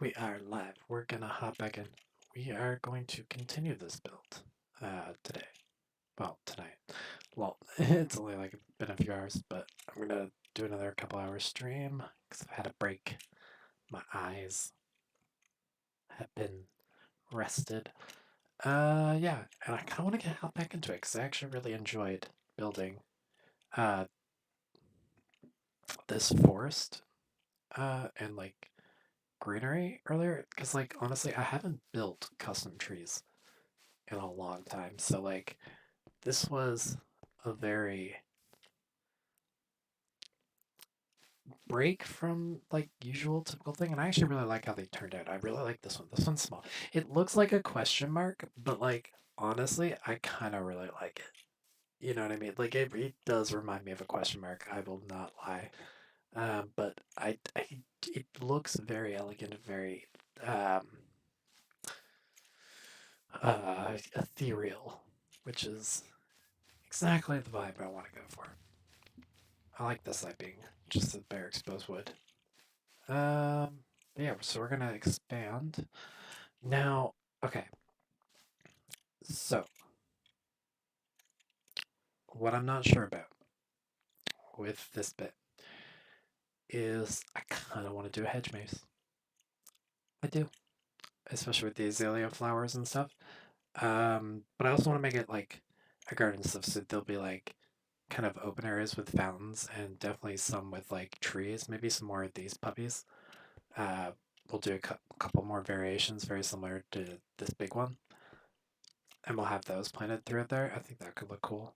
We are live. We're gonna hop back in. We are going to continue this build today. Well, tonight. Well, it's only like been a few hours, but I'm gonna do another couple hours stream because I've had a break. My eyes have been rested. Yeah, and I kind of want to get hop back into it because I actually really enjoyed building uh this forest and like greenery earlier because like honestly I haven't built custom trees in a long time. So like this was a very break from like usual typical thing, and I actually really like how they turned out. I really like this one. This one's small. It looks like a question mark, but like honestly, I kind of really like it. You know what I mean? Like it does remind me of a question mark. I will not lie. But it looks very elegant and very um, ethereal, which is exactly the vibe I want to go for. I like this side being just a bare exposed wood. Yeah, so we're gonna expand. Now, okay, so what I'm not sure about with this bit is I kind of want to do a hedge maze. I do, especially with the azalea flowers and stuff. But I also want to make it like a garden stuff, so there'll be like kind of open areas with fountains and definitely some with like trees, maybe some more of these puppies. Uh, we'll do a couple more variations very similar to this big one, and we'll have those planted throughout there. I think that could look cool.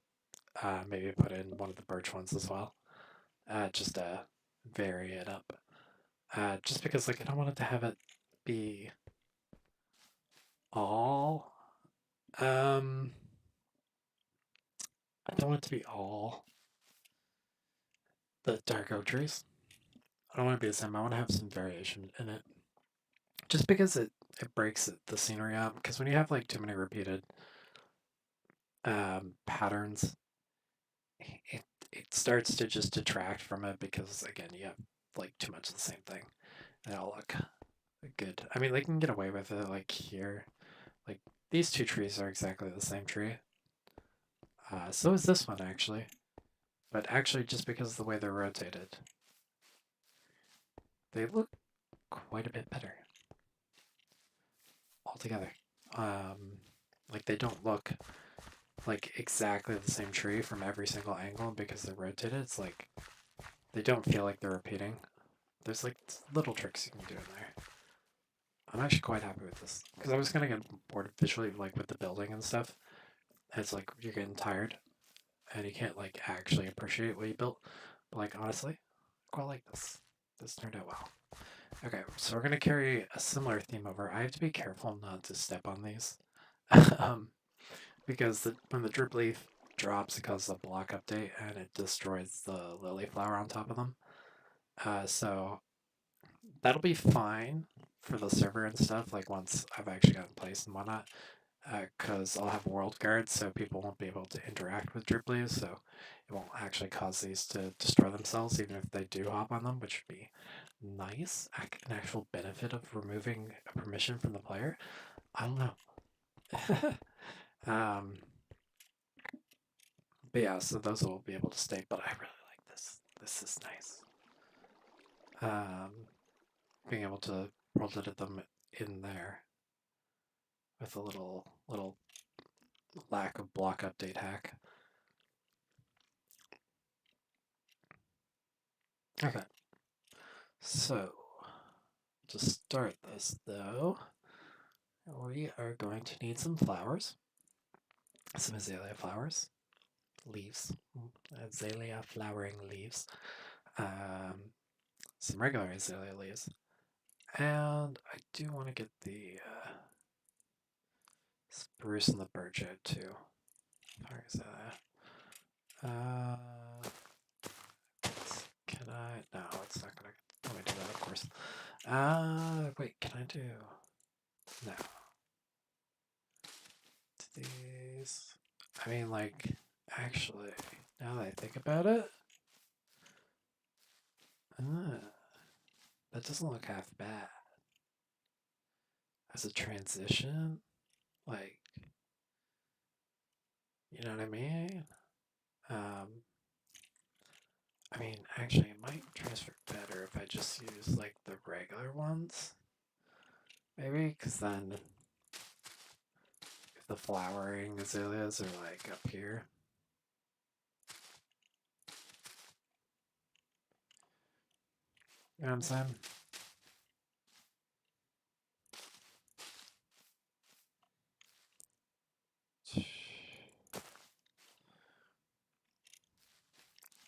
Maybe put in one of the birch ones as well, just to vary it up. Just because like I don't want it to have it be all. Um, I don't want it to be all the dark oak trees. I don't want it to be the same. I want to have some variation in it, just because it breaks the scenery up. Because when you have like too many repeated patterns, it it starts to just detract from it because again you have like too much of the same thing. And it'll look good. I mean, they can get away with it like here. Like these two trees are exactly the same tree. So is this one actually. But actually, just because of the way they're rotated, they look quite a bit better altogether. Um, like they don't look like exactly the same tree from every single angle because they're rotated. It's like they don't feel like they're repeating. There's like little tricks you can do in there. I'm actually quite happy with this because I was gonna get bored visually, like with the building and stuff. It's like you're getting tired and you can't like actually appreciate what you built. But like honestly, I quite like this. This turned out well. Okay, so we're gonna carry a similar theme over. I have to be careful not to step on these, um, because when the drip leaf drops, it causes a block update and it destroys the lily flower on top of them. So that'll be fine for the server and stuff. Like once I've actually gotten placed and whatnot, because I'll have world guards, so people won't be able to interact with drip leaves, so it won't actually cause these to destroy themselves, even if they do hop on them, which would be nice. An actual benefit of removing a permission from the player. I don't know. um, but yeah, so those will be able to stay. But I really like this. This is nice. Um, being able to rotate them in there with a little lack of block update hack. Okay, so to start this though, we are going to need some flowers, some azalea flowers, leaves, azalea flowering leaves, um, some regular azalea leaves, and I do want to get the spruce and the birch out too. Where is that? Can I? No, it's not gonna let me do that, of course. Wait, can I do? No. These. I mean, like, actually, now that I think about it, uh, that doesn't look half bad. as a transition. Like, you know what I mean? Um, I mean, actually, it might transfer better if I just use like the regular ones. Maybe, because then if the flowering azaleas are like up here. You know what I'm saying?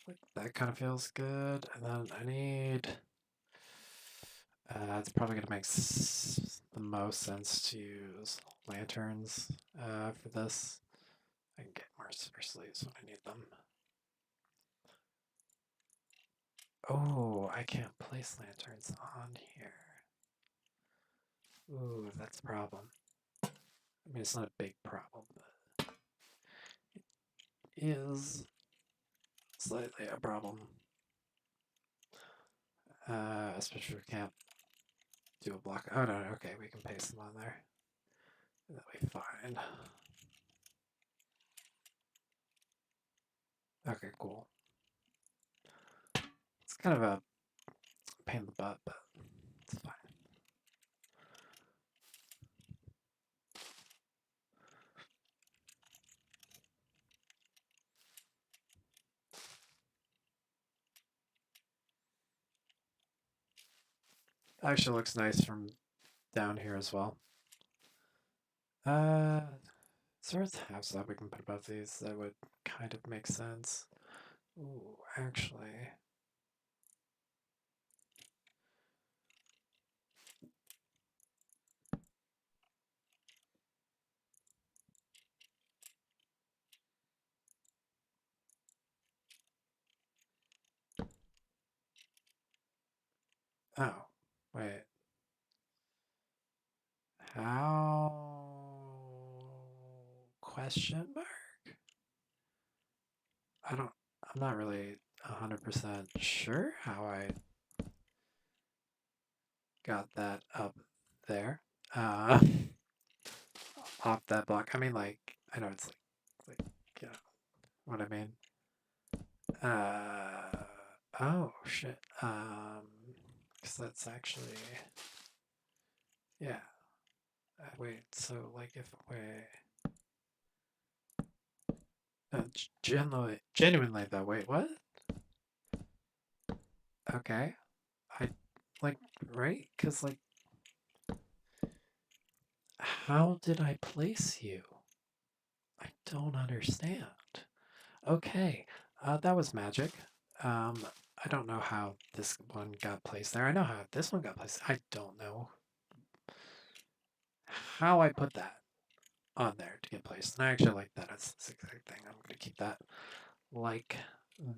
Like that kind of feels good. And then I need. It's probably going to make the most sense to use lanterns for this. I can get more super sleeves when I need them. Oh, I can't place lanterns on here. Ooh, that's a problem. I mean, it's not a big problem, but it is slightly a problem. Especially if we can't do a block. Oh, no, okay, we can paste them on there. That'll be fine. Okay, cool. It's kind of a pain in the butt, but it's fine. Actually looks nice from down here as well. Swords halves that we can put above these. That would kind of make sense. Ooh, actually. Oh, wait. How? Question mark? I'm not really 100% sure how I got that up there. Uh, off that block. I mean, like, I know it's like, you know what I mean. Oh, shit. Because that's actually, yeah. Wait, so, like, if, wait. Genuinely though, wait, what? Okay. I, like, right? Because, like, how did I place you? I don't understand. Okay, that was magic. I don't know how this one got placed there. I know how this one got placed. I don't know how I put that on there to get placed. And I actually like that as the exact thing. I'm going to keep that like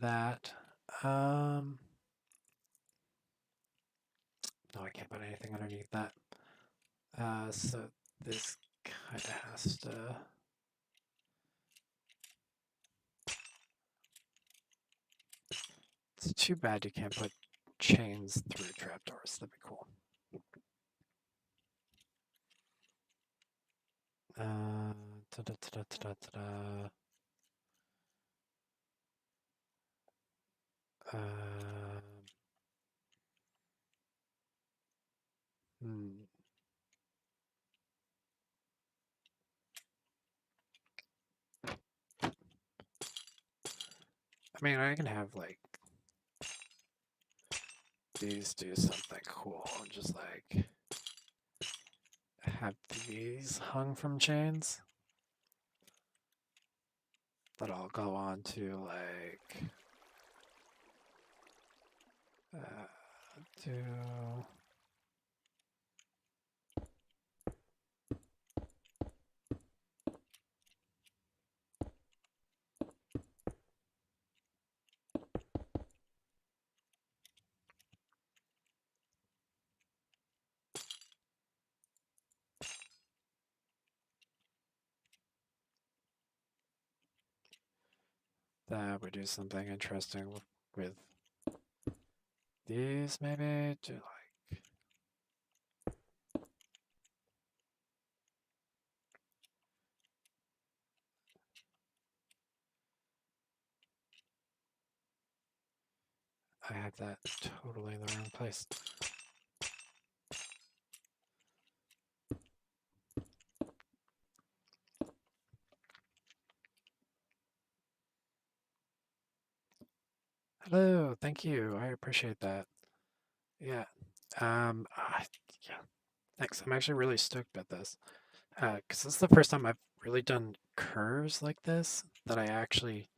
that. No, I can't put anything underneath that. So this kind of has to... It's too bad you can't put chains through trapdoors. That'd be cool. Ta-da-ta-da-ta-da-ta-da. Hmm. I mean, I can have, like, these do something cool. Just, like, have these hung from chains that I'll go on to, like, do... That would do something interesting with these, maybe? Do, like... I have that totally in the wrong place. Hello, thank you. I appreciate that. Yeah. Yeah. Thanks. I'm actually really stoked about this. Because this is the first time I've really done curves like this that I actually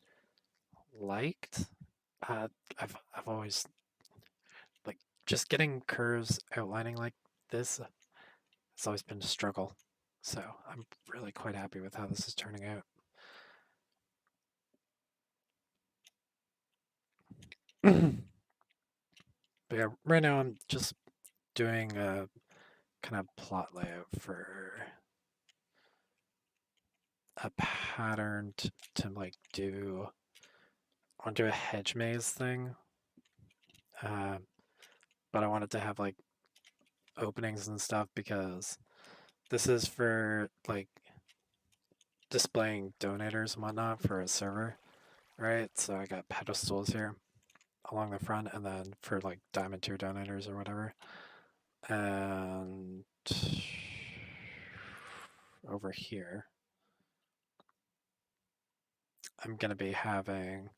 liked. Uh, I've always like just getting curves outlining like this has always been a struggle. So I'm really quite happy with how this is turning out. But yeah, right now I'm just doing a kind of plot layout for a pattern to like do onto a hedge maze thing. Um, but I wanted to have like openings and stuff because this is for like displaying donators and whatnot for a server, right? So I got pedestals here along the front and then for like diamond tier donators or whatever. And over here, I'm gonna be having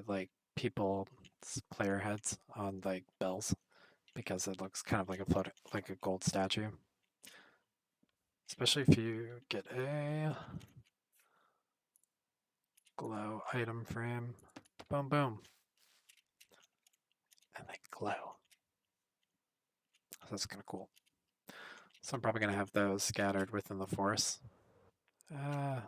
like people player heads on like bells because it looks kind of like a like a gold statue. Especially if you get a glow item frame. Boom boom. And they glow. So that's kinda cool. So I'm probably gonna have those scattered within the forest. Uh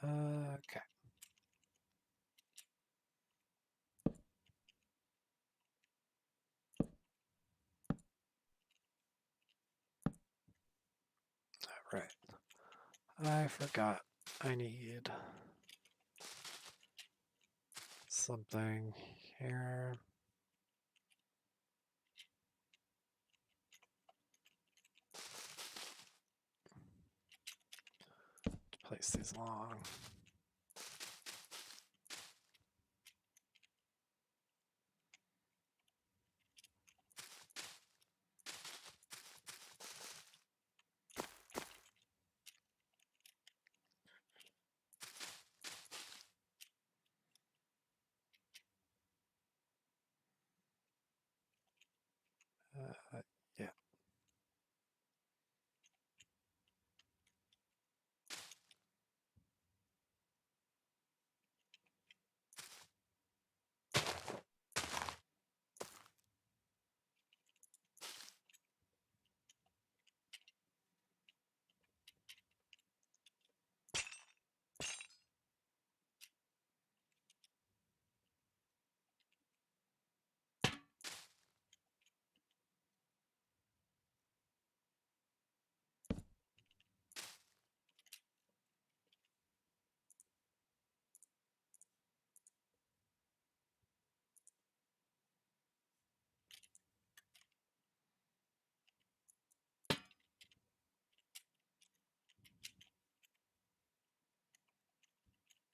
okay. Alright. I forgot I need something here. To place these along.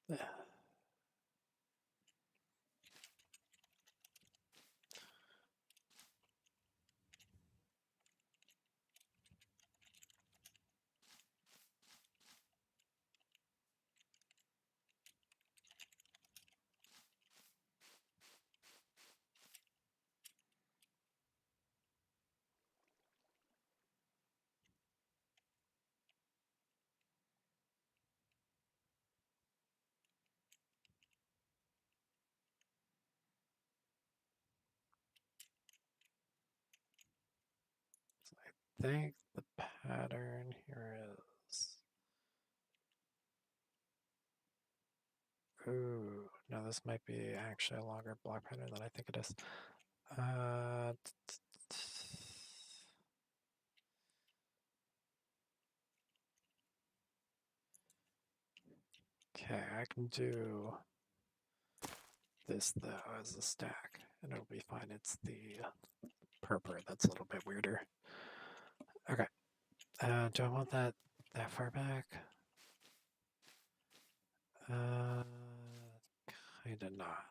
Yeah. I think the pattern here is. Ooh, no, this might be actually a longer block pattern than I think it is. Uh, okay, I can do this though as a stack, and it'll be fine. It's the purple that's a little bit weirder. Okay. Do I want that far back? Kinda not.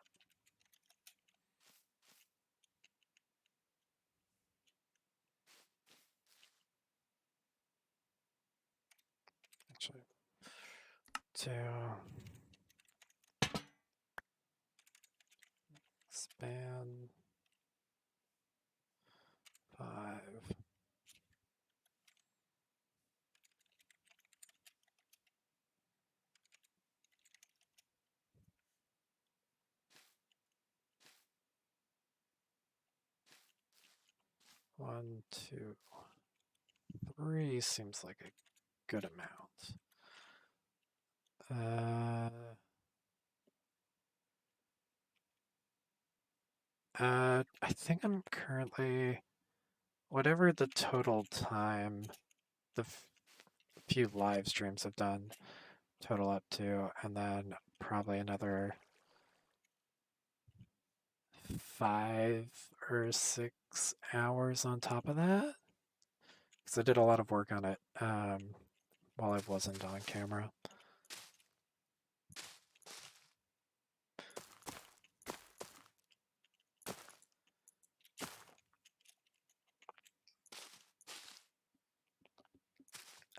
Actually, to span 5. One, two, 3 seems like a good amount. I think I'm currently, whatever the total time the few live streams have done total up to, and then probably another 5 or 6 hours on top of that. Because I did a lot of work on it while I wasn't on camera.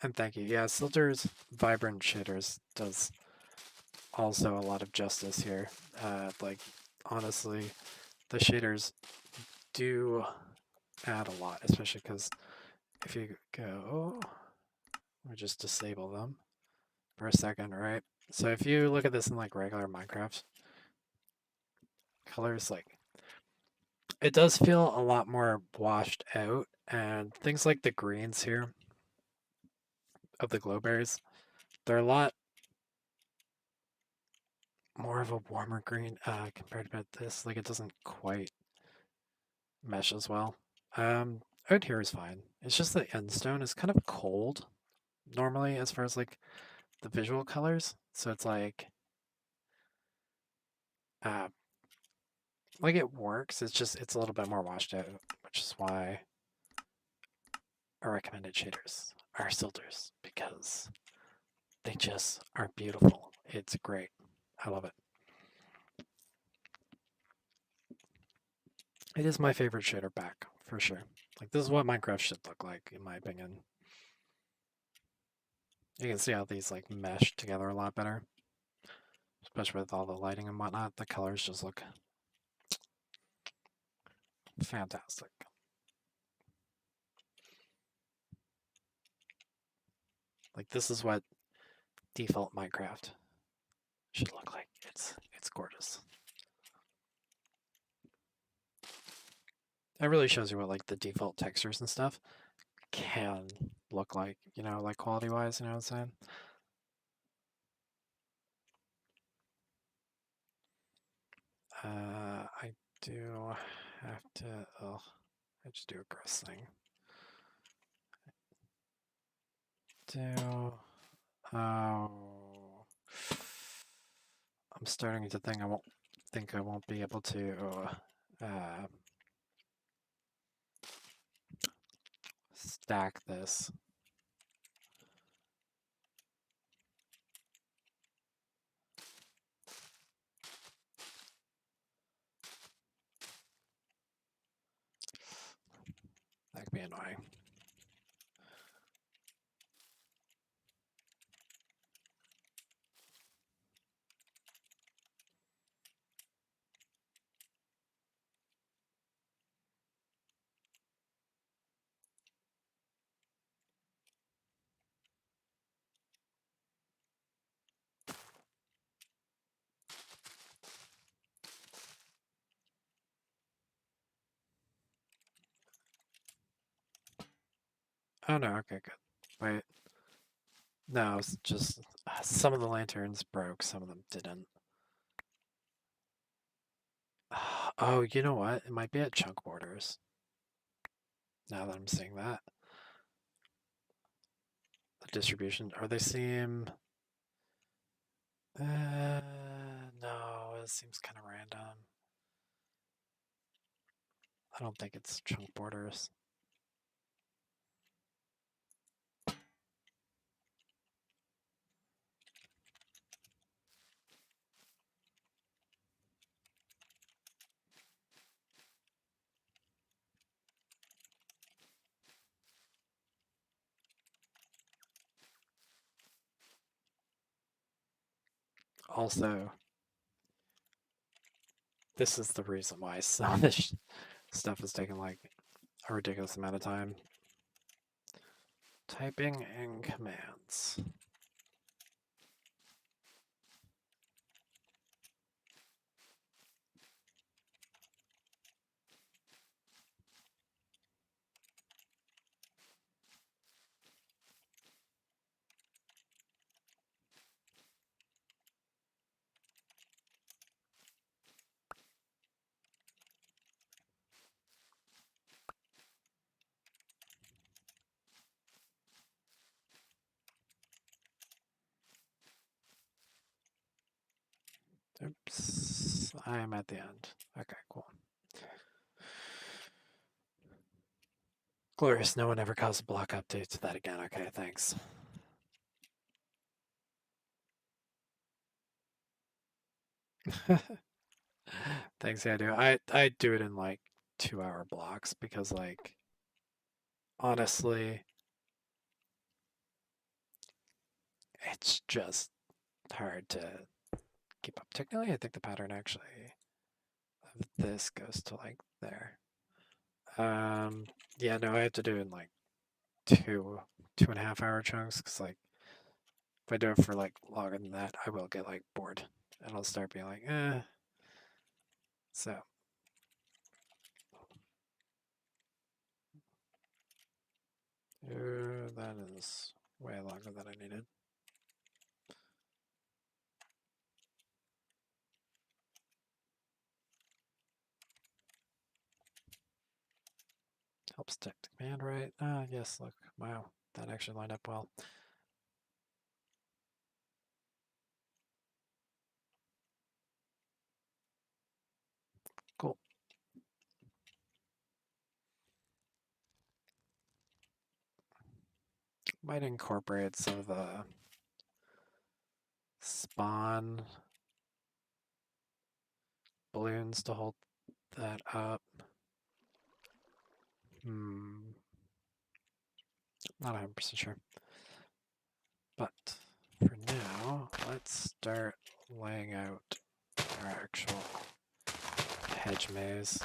And thank you. Yeah, Silter's Vibrant Shaders does also a lot of justice here. Like, honestly, the shaders do add a lot, especially because if you go, we just disable them for a second, right? So if you look at this in like regular Minecraft, colors like, it does feel a lot more washed out, and things like the greens here of the glow berries, they're a lot more of a warmer green compared to this. Like, it doesn't quite mesh as well. Out here is fine. It's just the end stone is kind of cold normally as far as like the visual colors. So it's uh, like it works. It's just it's a little bit more washed out, which is why our recommended shaders are Silters, because they just are beautiful. It's great. I love it. It is my favorite shader back for sure. Like, this is what Minecraft should look like, in my opinion. You can see how these like mesh together a lot better, especially with all the lighting and whatnot. The colors just look fantastic. Like, this is what default Minecraft should look like. It's gorgeous. It really shows you what like the default textures and stuff can look like, you know, like quality wise, you know what I'm saying? I do have to, oh, I just do a gross thing. Oh, I'm starting to think I won't be able to stack this. That could be annoying. Oh no, okay, good. Wait. No, it's just some of the lanterns broke, some of them didn't. Oh, you know what? It might be at chunk borders. Now that I'm seeing that. The distribution, or they seem... no, it seems kind of random. random. I don't think it's chunk borders. Also, this is the reason why some of this stuff is taking like a ridiculous amount of time. Typing in commands. Oops, I am at the end. Okay, cool. Glorious, no one ever caused a block update to that again. Okay, thanks. Thanks, yeah, I do. I do it in like 2-hour blocks because like honestly it's just hard to keep up. Technically I think the pattern actually of this goes to like there. Yeah, no, I have to do it in like 2.5 hour chunks because like if I do it for like longer than that, I will get like bored and I'll start being like, eh. So that is way longer than I needed. Helps type the command right. Ah, yes, look, wow, that actually lined up well. Cool. Might incorporate some of the spawn balloons to hold that up. Not 100% sure. But for now, let's start laying out our actual hedge maze.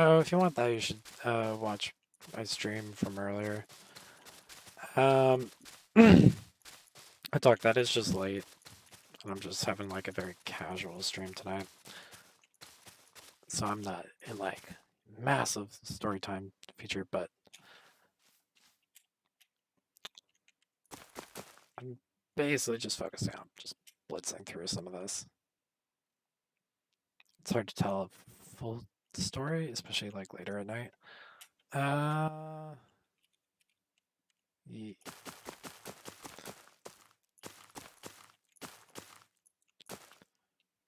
Oh, if you want that, you should watch my stream from earlier. I talked that it's just late, and I'm just having like a very casual stream tonight. So I'm not in like massive story time feature, but I'm basically just focusing on just blitzing through some of this. It's hard to tell a full story, especially like later at night. Yeah.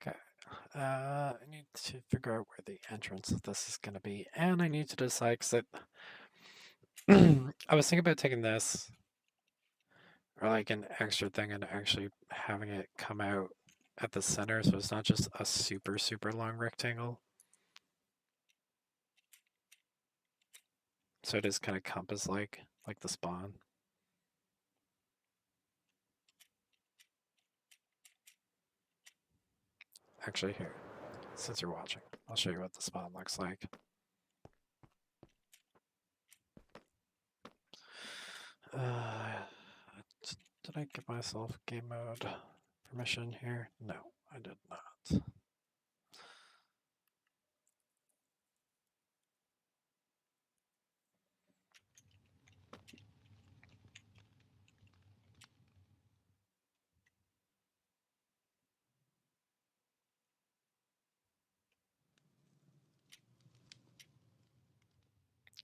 Okay. I need to figure out where the entrance of this is going to be, and I need to decide because I was thinking about taking this or like an extra thing and actually having it come out at the center, so it's not just a super long rectangle. So it is kind of compass-like the spawn. Actually, here, since you're watching, I'll show you what the spawn looks like. Did I give myself game mode permission here? No, I did not.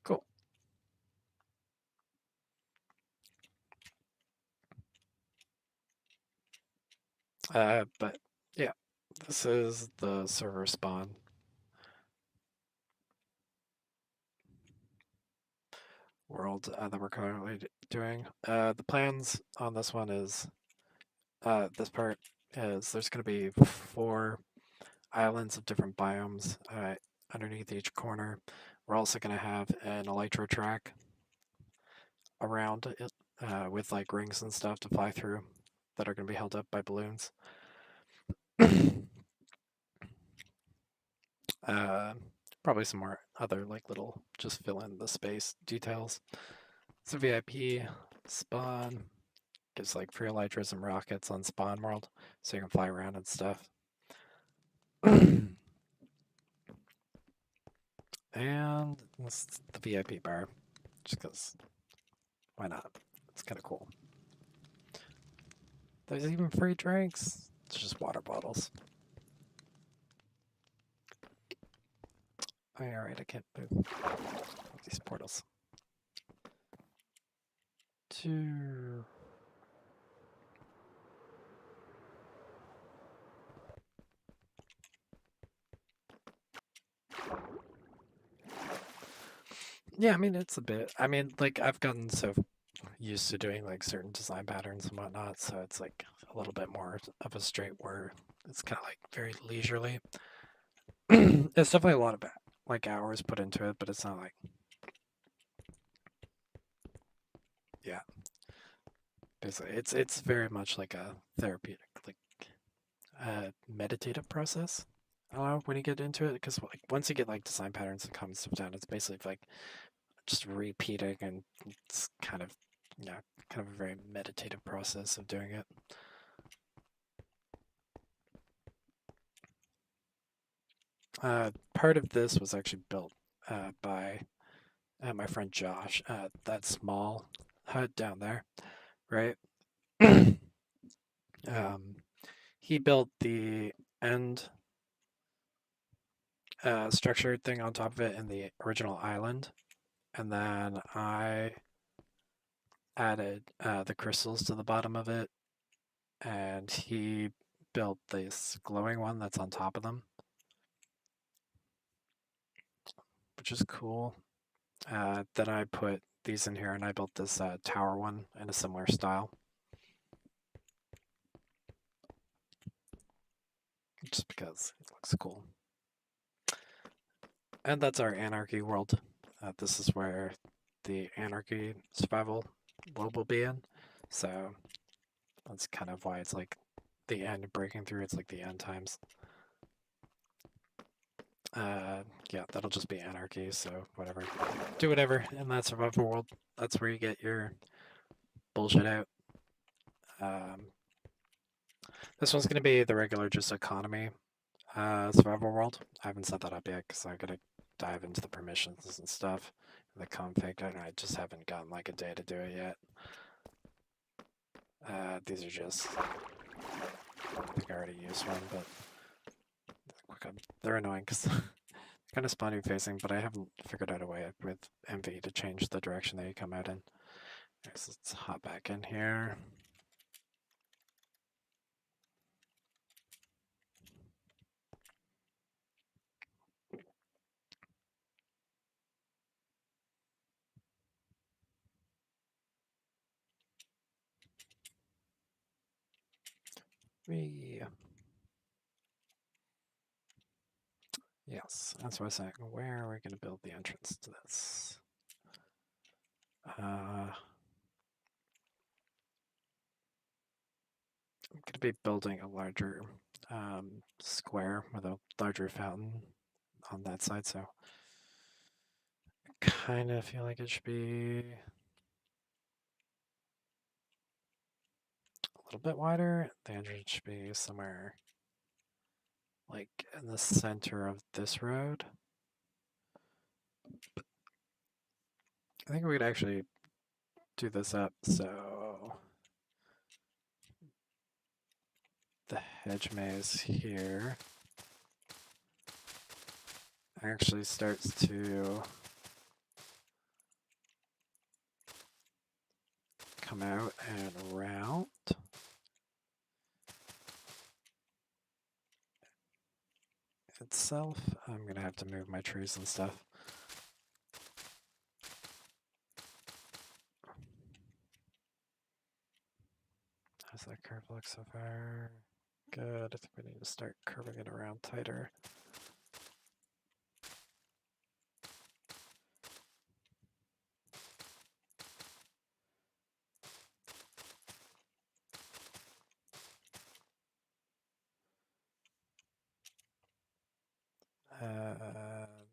Cool. But yeah, this is the server spawn world that we're currently doing. The plans on this one is this part is there's going to be 4 islands of different biomes underneath each corner. We're also going to have an elytra track around it with like rings and stuff to fly through that are going to be held up by balloons. Probably some more other like little just fill in the space details. It's a VIP spawn. Gives like free elytras and rockets on spawn world, so you can fly around and stuff. And this is the VIP bar, just because why not? It's kind of cool. There's even free drinks. It's just water bottles. Oh, yeah, alright, I can't move these portals. Yeah, I mean, it's a bit. I mean, like, I've gotten so used to doing like certain design patterns and whatnot, so it's like a little bit more of a straight where it's kind of like very leisurely. It's definitely a lot of like hours put into it, but it's not like, yeah. Basically, it's very much like a therapeutic, like meditative process. I don't know when you get into it, because like once you get like design patterns and common stuff down, it's basically like just repeating, and it's kind of, yeah, kind of a very meditative process of doing it. Part of this was actually built by my friend Josh. That small hut down there, right? um, he built the end structured thing on top of it in the original island, and then I added the crystals to the bottom of it, and he built this glowing one that's on top of them, which is cool. Then I put these in here, and I built this tower one in a similar style, just because it looks cool. And that's our anarchy world. This is where the anarchy survival world will be in. So that's kind of why it's like the end breaking through. It's like the end times. Yeah, that'll just be anarchy. So whatever, do whatever in that survival world. That's where you get your bullshit out. This one's gonna be the regular just economy survival world. I haven't set that up yet because I gotta dive into the permissions and stuff, the config, and I just haven't gotten like a day to do it yet. These are just, I think I already used one, but they're annoying because they're kind of spawning facing, but I haven't figured out a way with MV to change the direction that you come out in. So let's hop back in here. Yes, that's what I was saying. Where are we going to build the entrance to this? I'm going to be building a larger square with a larger fountain on that side, so I kind of feel like it should be a little bit wider. The engine should be somewhere like in the center of this road. I think we could actually do this up so the hedge maze here actually starts to come out and around. Itself. I'm gonna have to move my trees and stuff. How's that curve look so far? Good. I think we need to start curving it around tighter.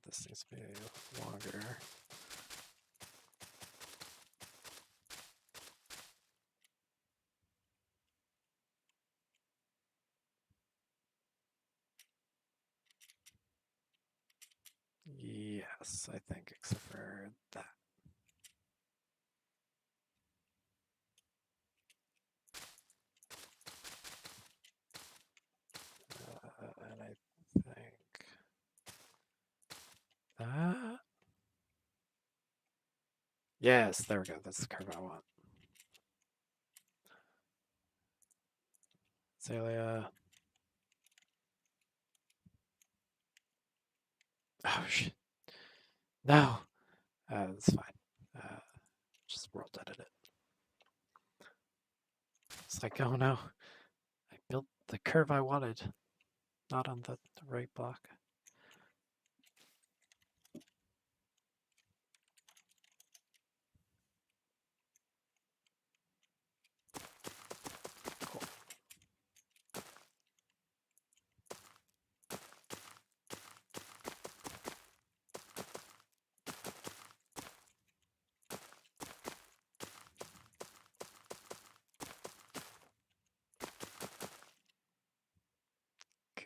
This needs to be longer. Yes, I think, except for that. And I think that. Yes, there we go. That's the curve I want. Azalea. Oh, shit. No. That's fine. Just world edit it. It's like, oh no. I built the curve I wanted, not on the right block. Cool.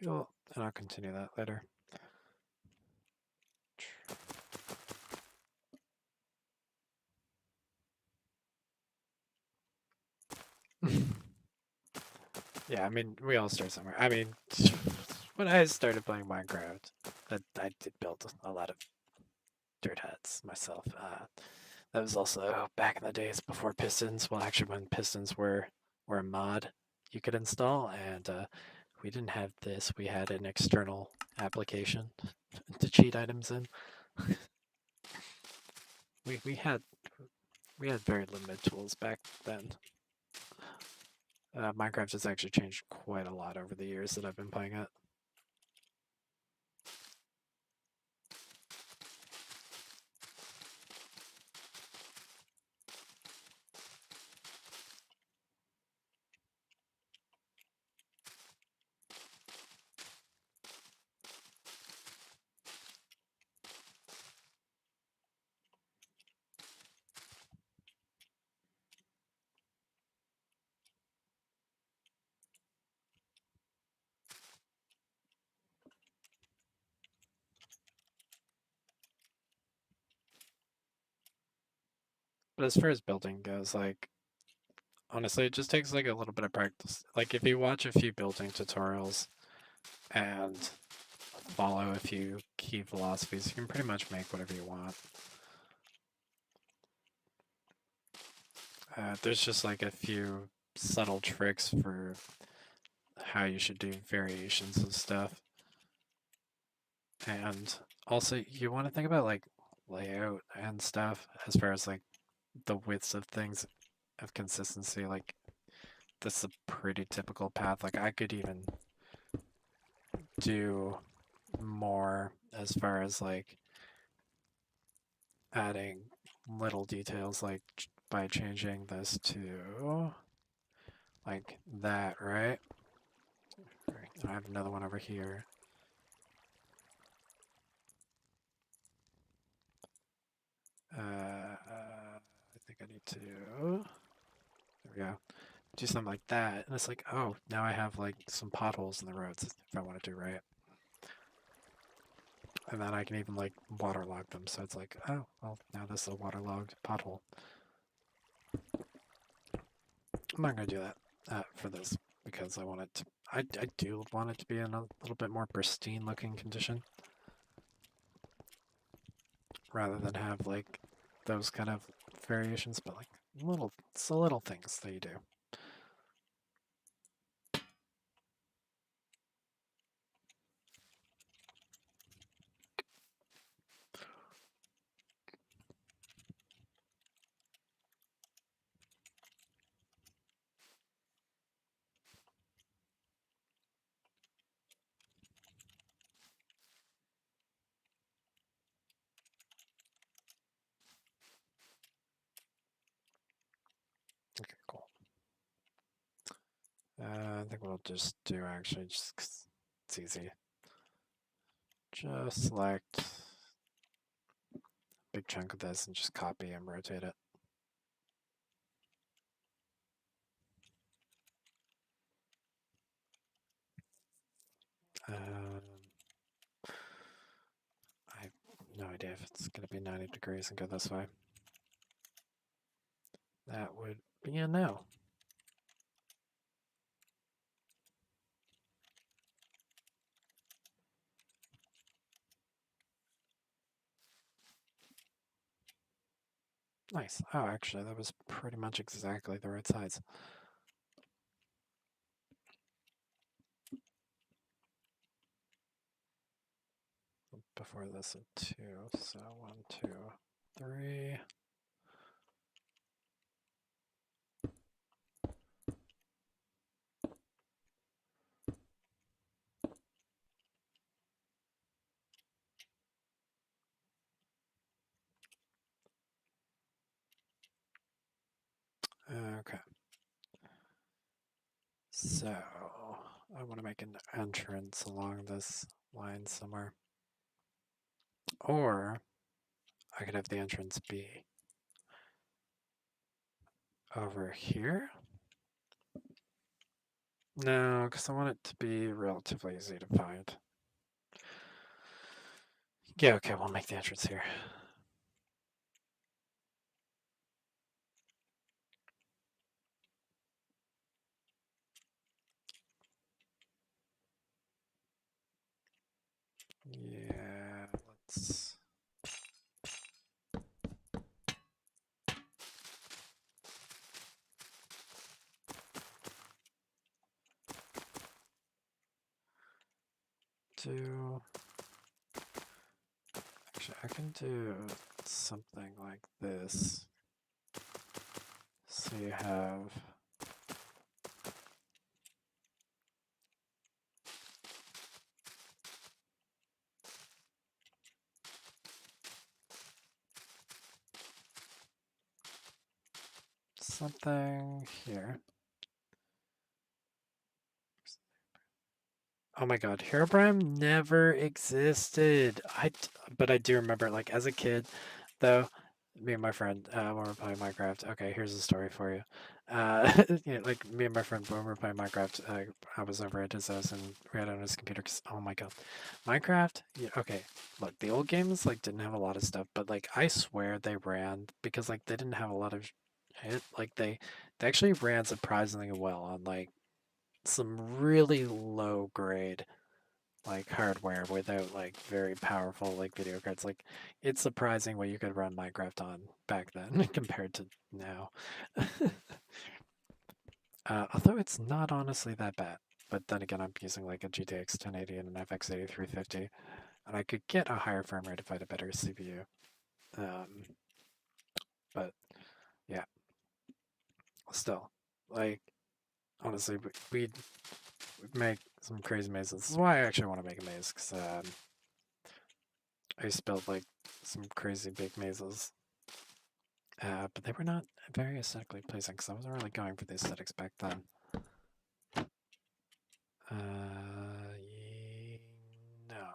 Cool. And I'll continue that later. Yeah, I mean, we all start somewhere. I mean, when I started playing Minecraft, I did build a lot of dirt huts myself. That was also back in the days before pistons. Well, actually, when pistons were a mod you could install, and we didn't have this. We had an external application to cheat items in. we had very limited tools back then. Minecraft has actually changed quite a lot over the years that I've been playing it. But as far as building goes, like, honestly, it just takes like a little bit of practice. Like, if you watch a few building tutorials and follow a few key philosophies, you can pretty much make whatever you want. There's just like a few subtle tricks for how you should do variations of stuff. And also, you want to think about like layout and stuff as far as like the widths of things of consistency. Like, this is a pretty typical path. Like, I could even do more as far as like adding little details, like by changing this to like that, right? I have another one over here. I think I need to. There we go. do something like that, and it's like, oh, now I have like some potholes in the roads if I want to do right. And then I can even like waterlog them, so it's like, oh, well, now this is a waterlogged pothole. I'm not gonna do that for this because I want it to. I do want it to be in a little bit more pristine looking condition, rather than have like those kind of variations, but like it's the little things that you do. Okay, cool. I think we'll just do actually just 'cause it's easy. Just select a big chunk of this and just copy and rotate it. Um, I have no idea if it's going to be 90 degrees and go this way. That would be a no. Nice. Oh, actually, that was pretty much exactly the right size. Before this, a 2, so 1, 2, 3. Okay. So, I want to make an entrance along this line somewhere. Or, I could have the entrance be over here. No, because I want it to be relatively easy to find. Yeah, okay, we'll make the entrance here. Yeah, let's... do... Actually, I can do something like this. So you have... something here. Oh my god, Herobrine never existed. But I do remember, like, as a kid, though, me and my friend, when we were playing Minecraft, okay, here's a story for you. Like, me and my friend, when we were playing Minecraft, I was over at his house and we had it on his computer, because, oh my god. Minecraft, yeah, okay, look, the old games, like, didn't have a lot of stuff, but, like, I swear they ran, because, like, they didn't have a lot of hit, like, they actually ran surprisingly well on, like, some really low grade like hardware without like very powerful like video cards. Like it's surprising what you could run Minecraft on back then compared to now. Although it's not honestly that bad. But then again, I'm using like a GTX 1080 and an FX 8350, and I could get a higher frame rate if I had a better CPU. But yeah, still, like honestly, we'd make some crazy mazes. This is why I actually want to make a maze, because I used to build like some crazy big mazes. But they were not very aesthetically pleasing, because I wasn't really going for the aesthetics back then. No.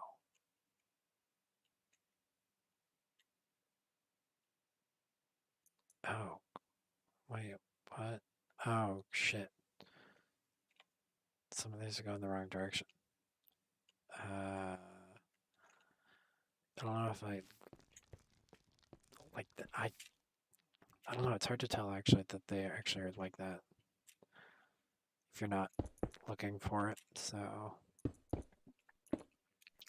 Oh, wait, what? Oh, shit. Some of these are going the wrong direction. I don't know if I like that. I don't know. It's hard to tell actually that they actually are like that if you're not looking for it. So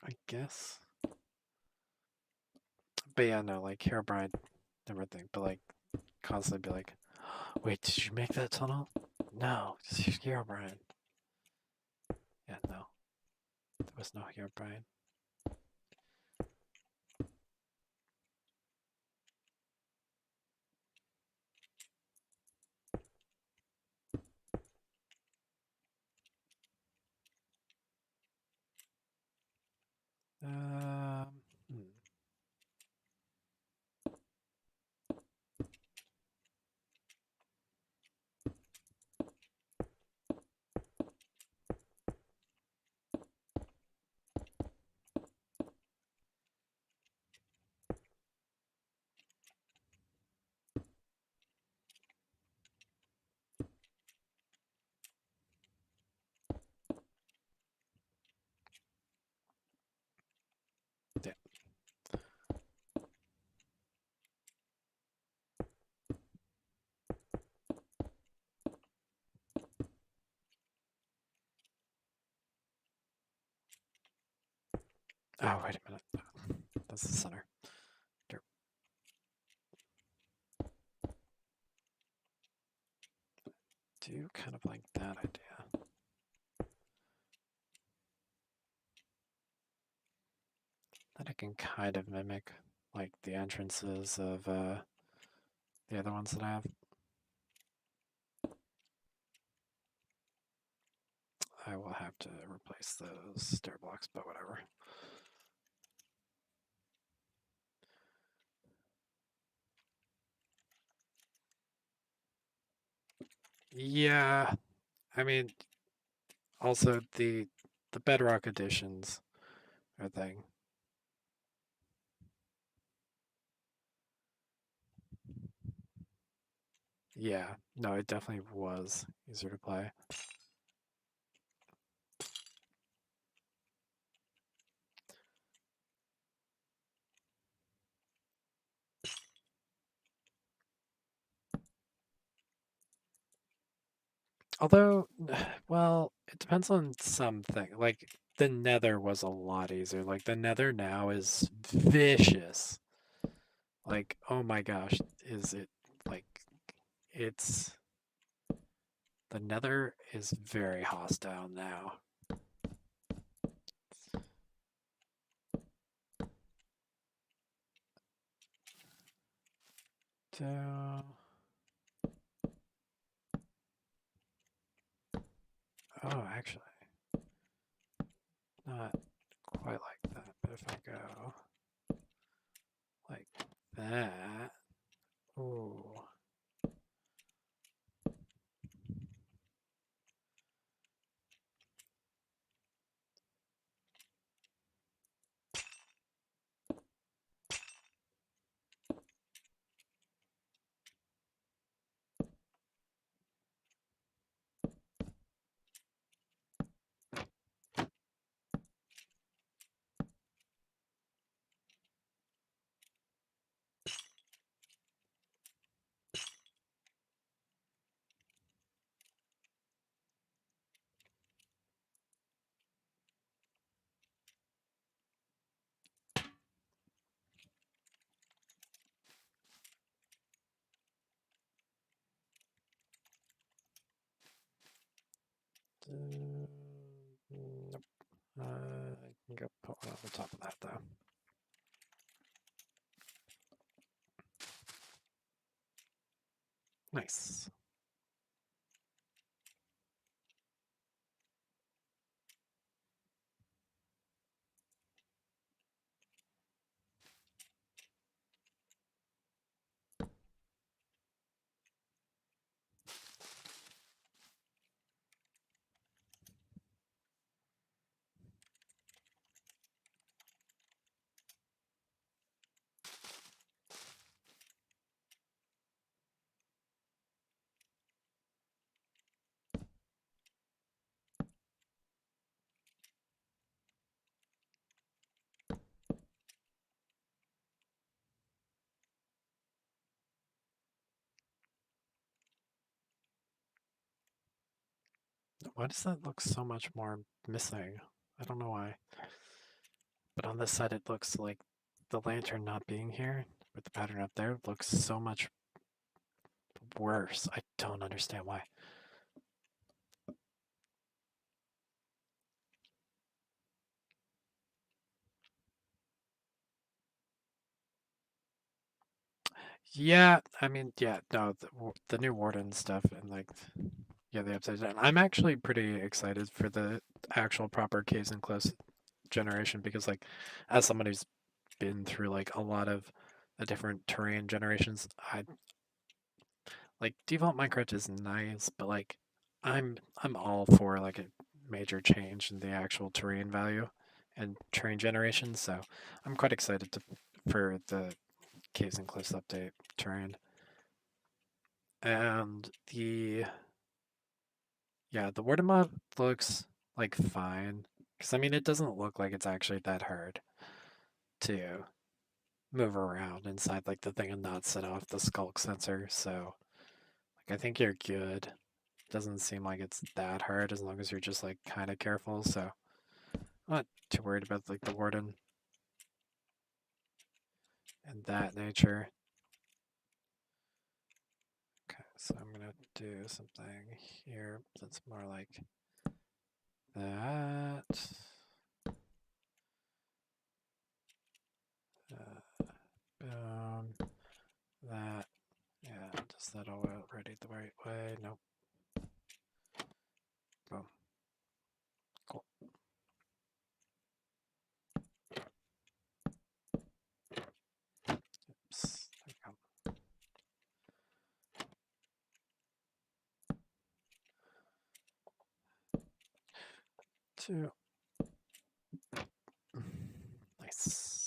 I guess. But yeah, no, like Herobrine, never think, but like constantly be like, wait, did you make that tunnel? No, it's Herobrine. Yeah, no, there was no Herobrine. Hmm. Yeah. Oh, wait a minute. That's the center. Derp. Do kind of like that idea. That I can kind of mimic, like the entrances of the other ones that I have. I will have to replace those stair blocks, but whatever. Yeah, I mean, also the Bedrock editions are a thing. Yeah, no, it definitely was easier to play. Although, well, it depends on something. Like the Nether was a lot easier. Like the Nether now is vicious. Like, oh my gosh, is it like it's the Nether is very hostile now. So, oh, actually, not quite like that. But if I go like that, oh, nope. I can go put one on the top of that though. Nice. Why does that look so much more missing? I don't know why. But on this side, it looks like the lantern not being here with the pattern up there looks so much worse. I don't understand why. Yeah, I mean, yeah, no, the new Warden stuff and like, yeah, the upside down. I'm actually pretty excited for the actual proper Caves and Cliffs generation because, like, as someone who's been through like a lot of the different terrain generations, I like default Minecraft is nice, but like, I'm all for like a major change in the actual terrain value and terrain generation. So I'm quite excited for the Caves and Cliffs update terrain. And the Warden mod looks like fine. Because I mean, it doesn't look like it's actually that hard to move around inside like the thing and not set off the skulk sensor. So like I think you're good. Doesn't seem like it's that hard as long as you're just like kind of careful. So I'm not too worried about like the Warden and that nature. Okay, so I'm gonna do something here that's more like that. Boom. That. Yeah, does that all already the right way? Nope. Boom. Cool. Oops. There we go. 2. Nice.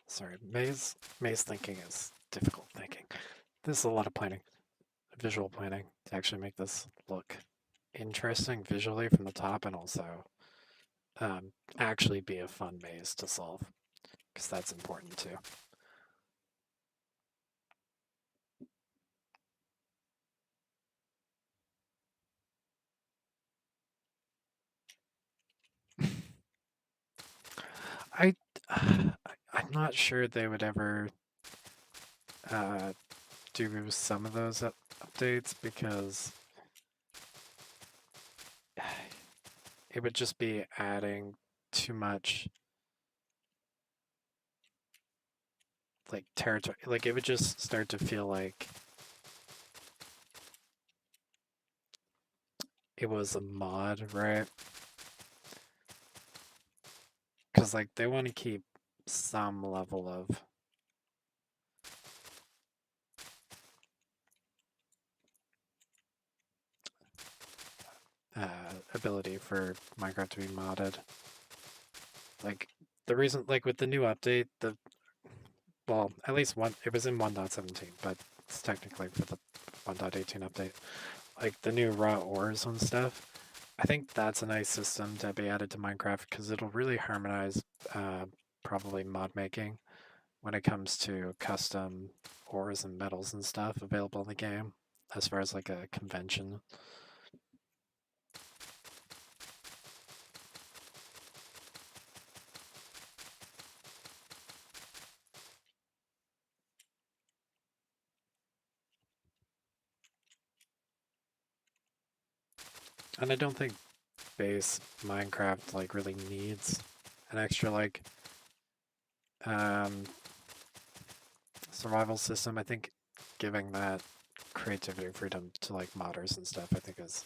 Sorry, maze thinking is difficult thinking. This is a lot of planning, visual planning to actually make this look interesting visually from the top and also actually be a fun maze to solve because that's important too. I I'm not sure they would ever uh, do some of those updates because it would just be adding too much like territory. Like it would just start to feel like it was a mod, right? Because like they want to keep some level of ability for Minecraft to be modded. Like the reason, like with the new update, well, at least one, it was in 1.17, but it's technically for the 1.18 update. Like the new raw ores and stuff. I think that's a nice system to be added to Minecraft because it'll really harmonize probably mod making when it comes to custom ores and metals and stuff available in the game as far as like a convention. And I don't think base Minecraft like really needs an extra like um, survival system. I think giving that creativity freedom to like modders and stuff, I think is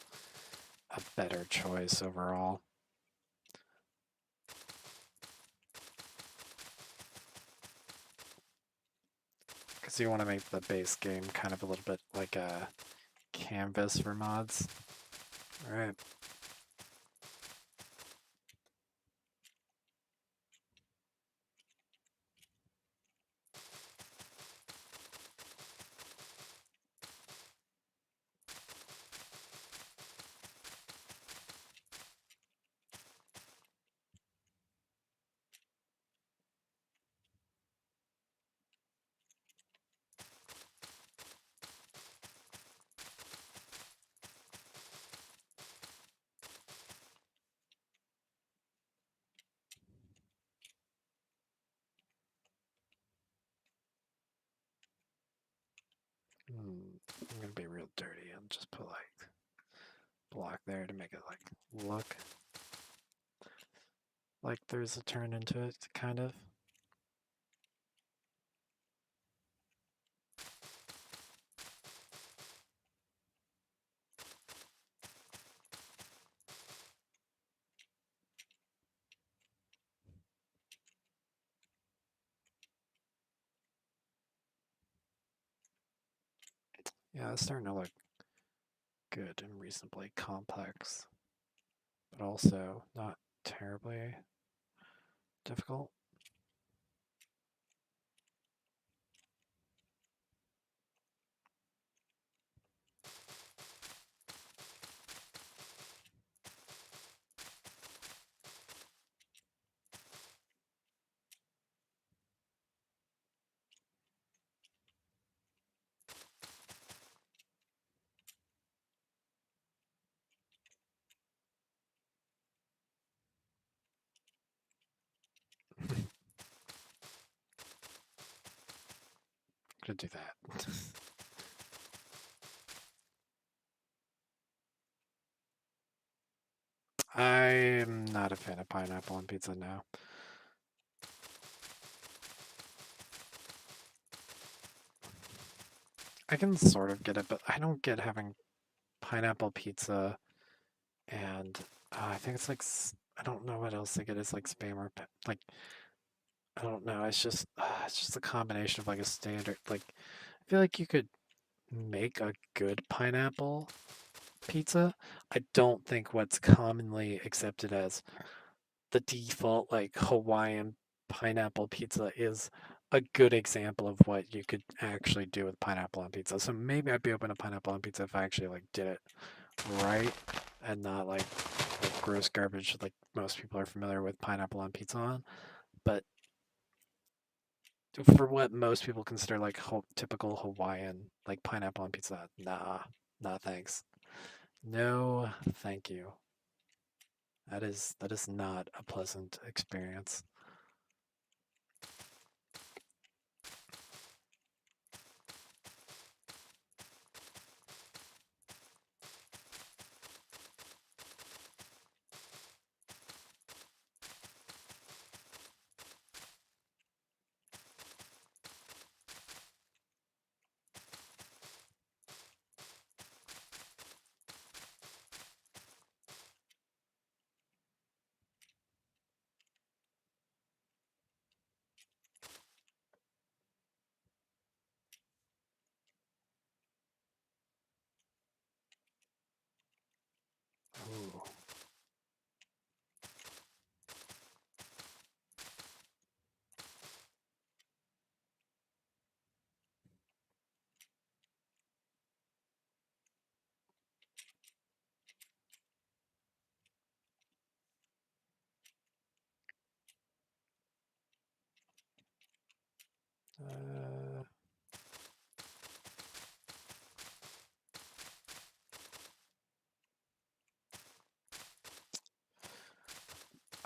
a better choice overall. Because you want to make the base game kind of a little bit like a canvas for mods. All right. I'm gonna be real dirty and just put like block there to make it like look like there's a turn into it, kind of. Yeah, it's starting to look good and reasonably complex, but also not terribly difficult. Gonna do that. I'm not a fan of pineapple on pizza now. I can sort of get it, but I don't get having pineapple pizza and I think it's like I don't know what else they get is like spam or like I don't know. It's just a combination of like a standard like I feel like you could make a good pineapple pizza. I don't think what's commonly accepted as the default like Hawaiian pineapple pizza is a good example of what you could actually do with pineapple on pizza. So maybe I'd be open to pineapple on pizza if I actually like did it right and not like gross garbage like most people are familiar with pineapple on pizza on. But for what most people consider like typical Hawaiian like pineapple on pizza, nah, thanks. No, thank you. That is not a pleasant experience.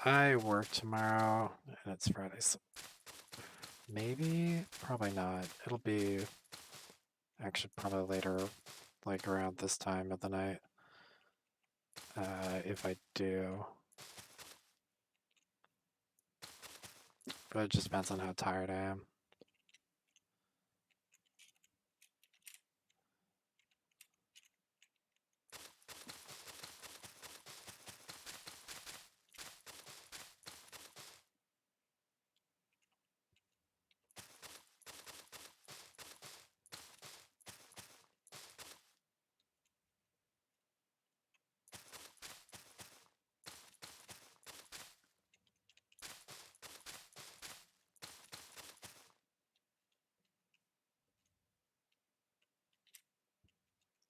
I work tomorrow, and it's Friday, so maybe, probably not. It'll be actually probably later, like around this time of the night. If I do. But it just depends on how tired I am.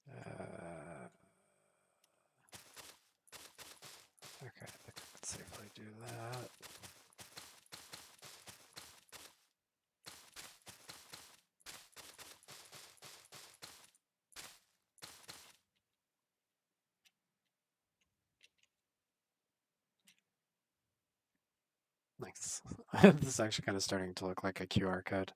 Uh, okay, I think I can safely do that. Nice. This is actually kind of starting to look like a QR code.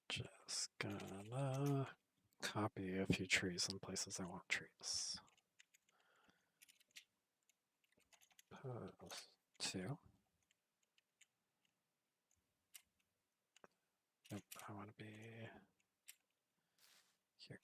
Just gonna copy a few trees in places I want trees. Post 2. Nope, I want to be here.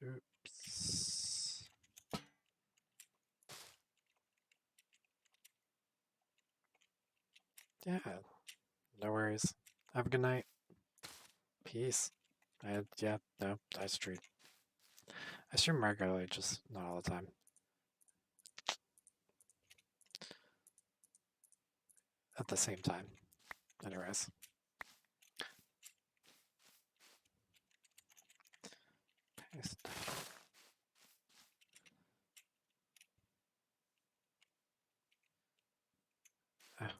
Oops. Yeah, no worries. Have a good night. Peace. Yeah, no, I stream. I stream regularly, just not all the time. At the same time. Anyways. Paste. Ah.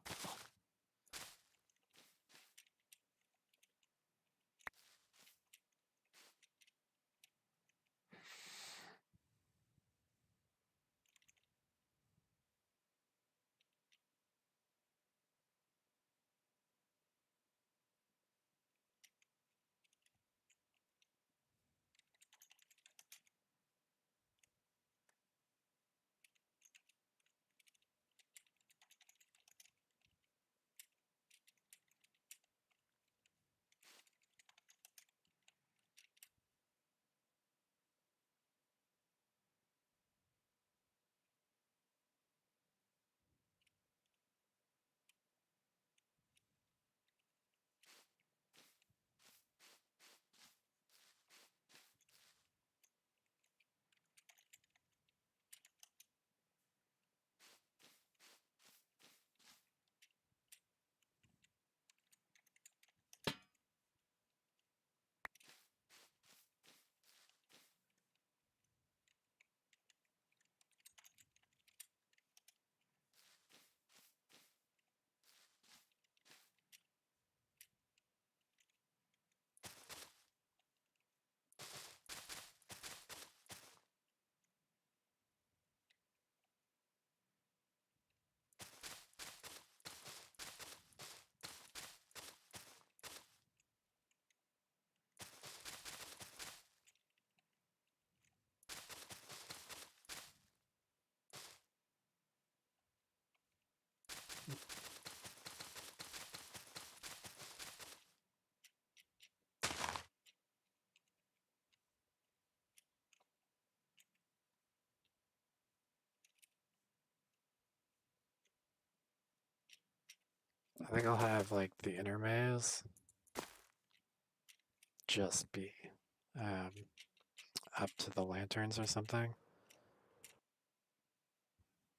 I think I'll have like the inner maze just be um, up to the lanterns or something.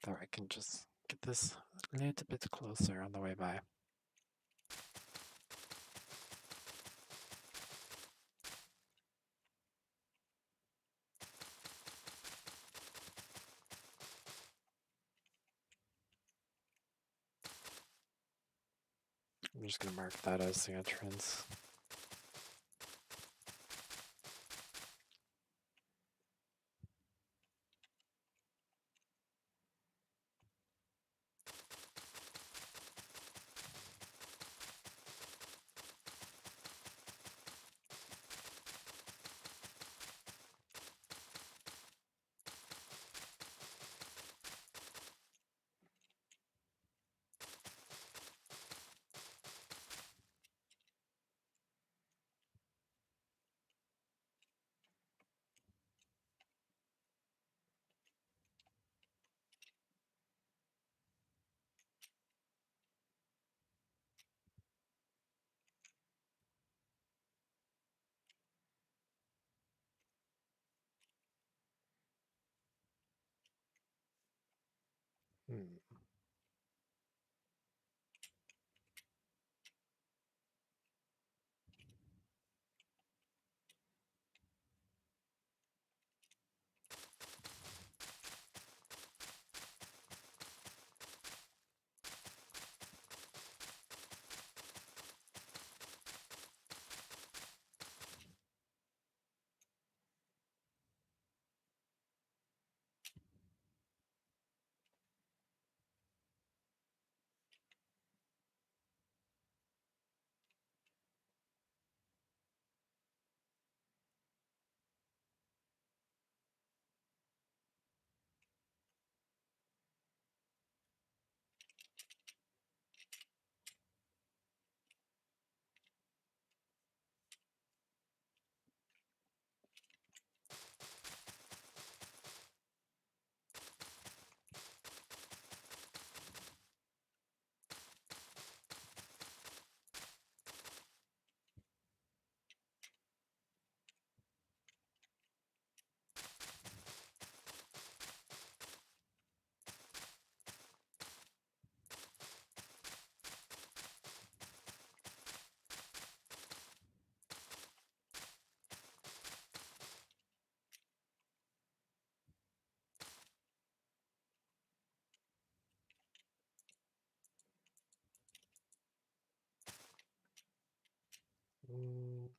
Or I can just get this a little bit closer on the way by. I'm just gonna mark that as the entrance. Hmm. Mm.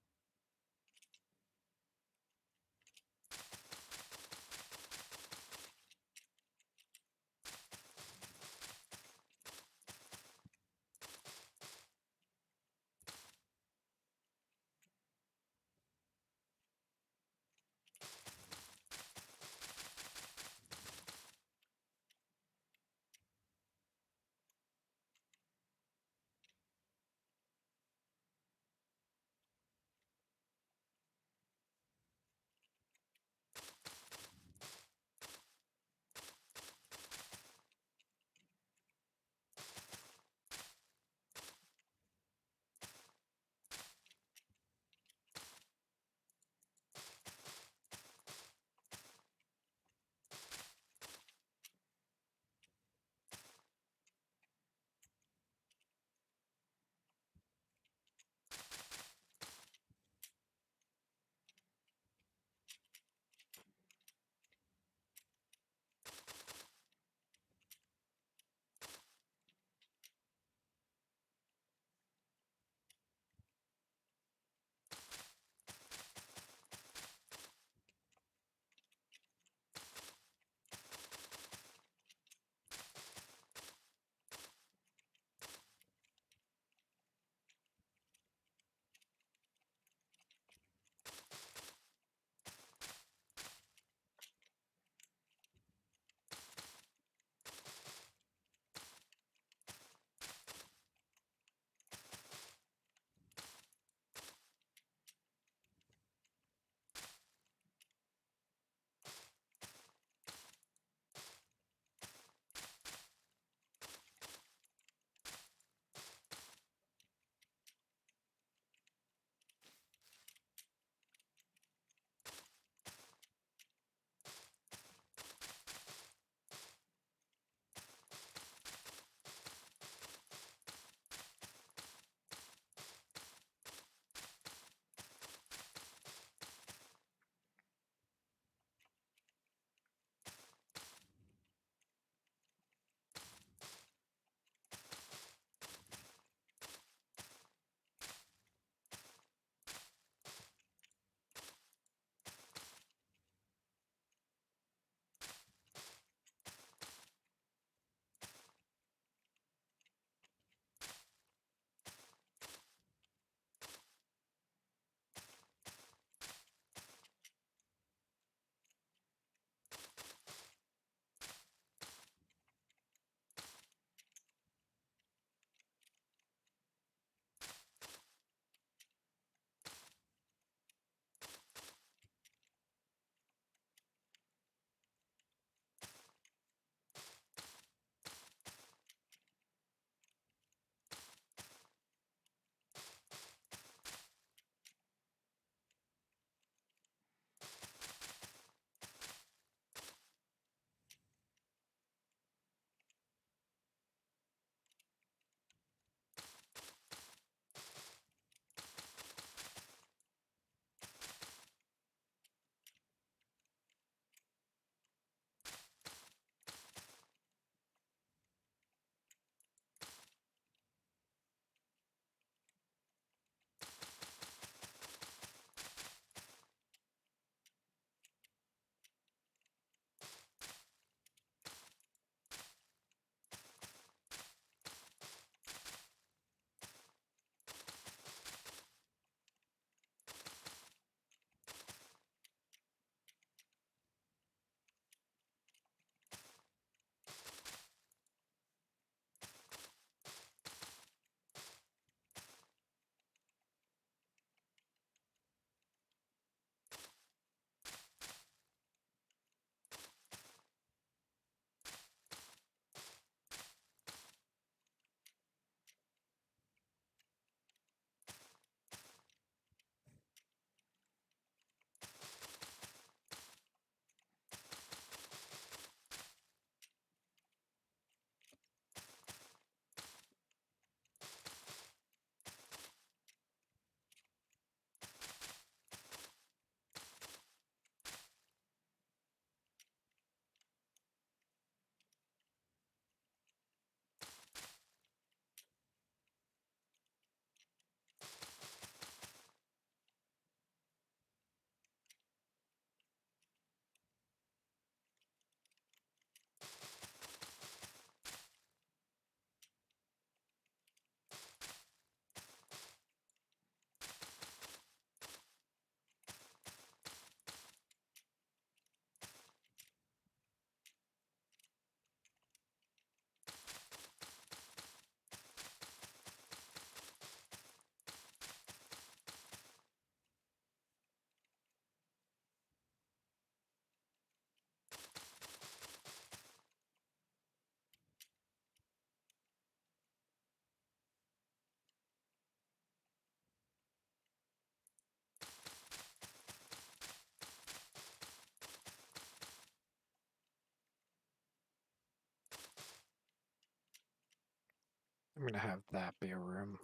I'm gonna have that be a room.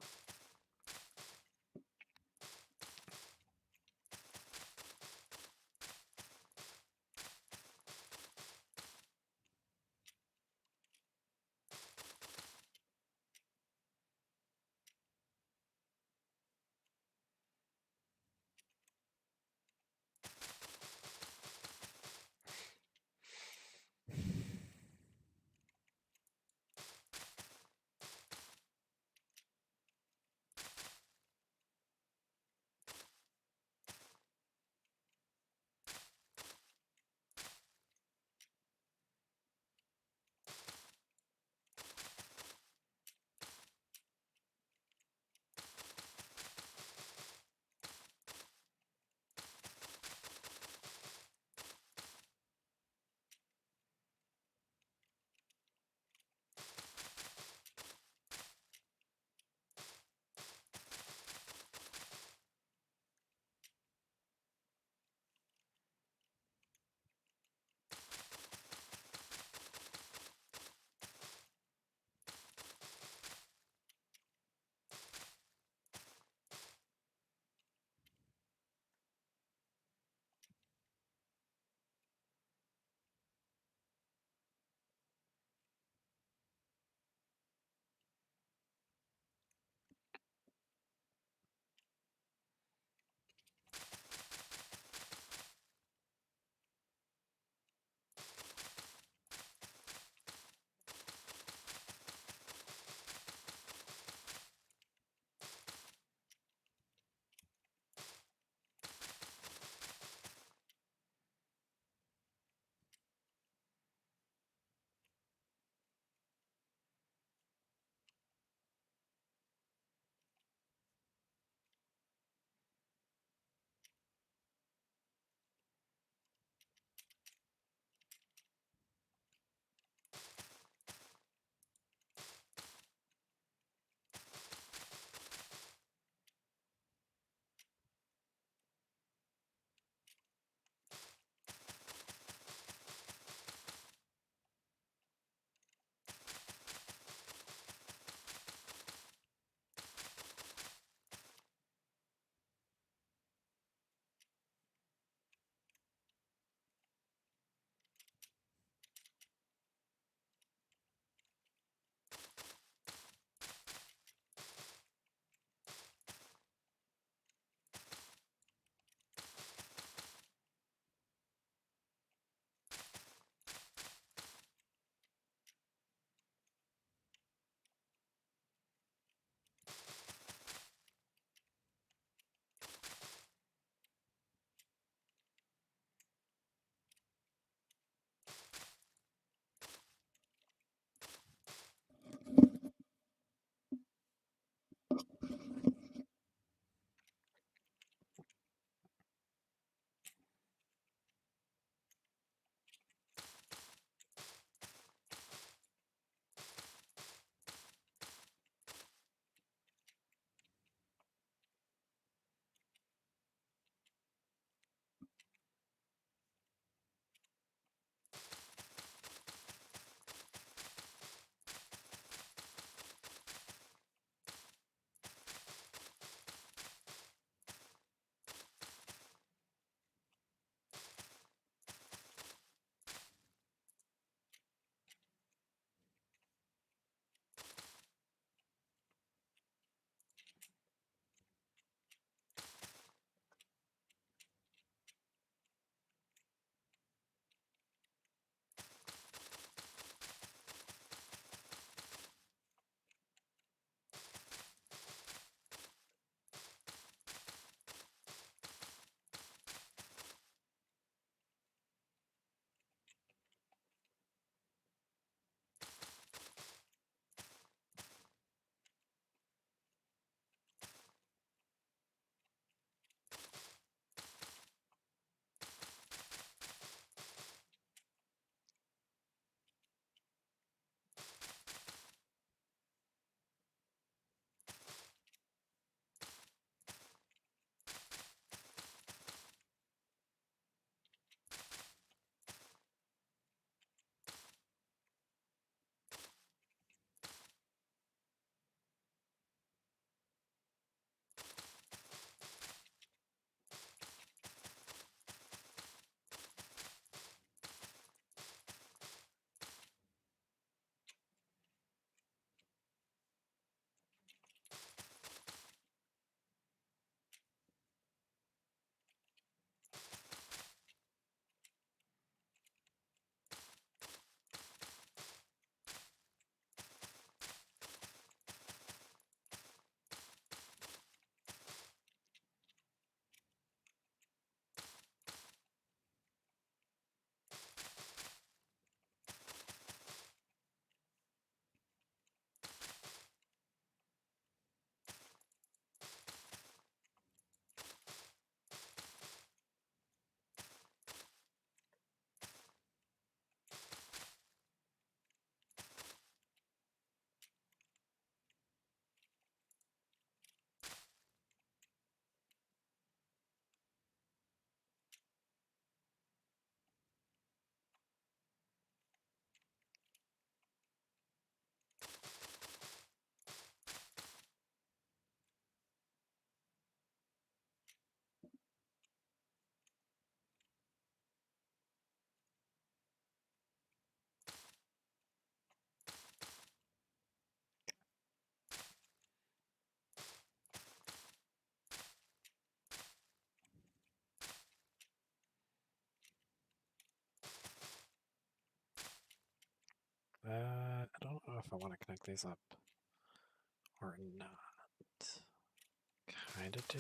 if I want to connect these up or not. Kind of do.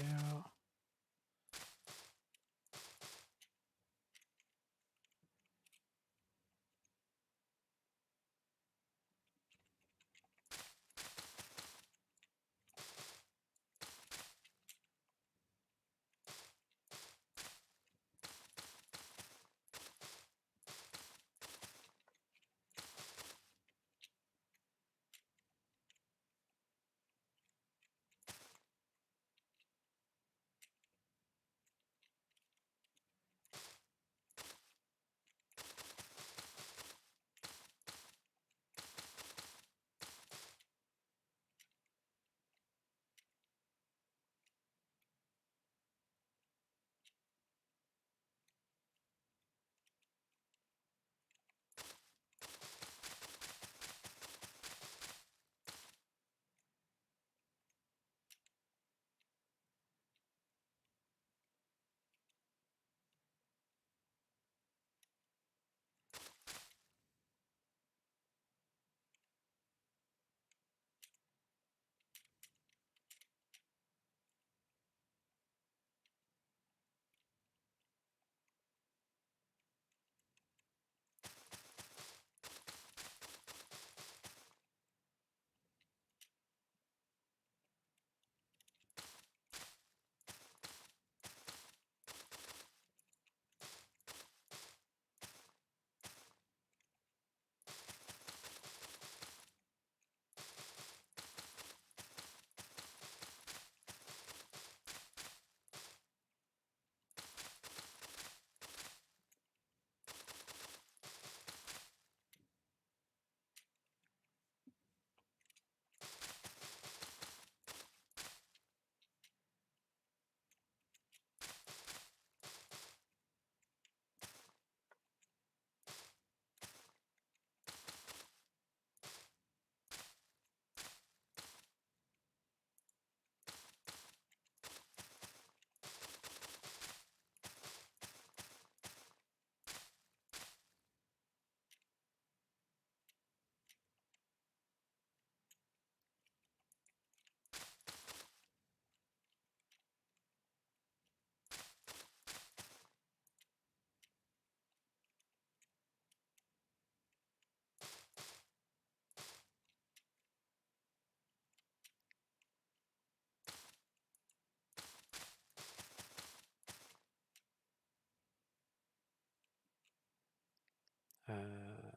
Uh,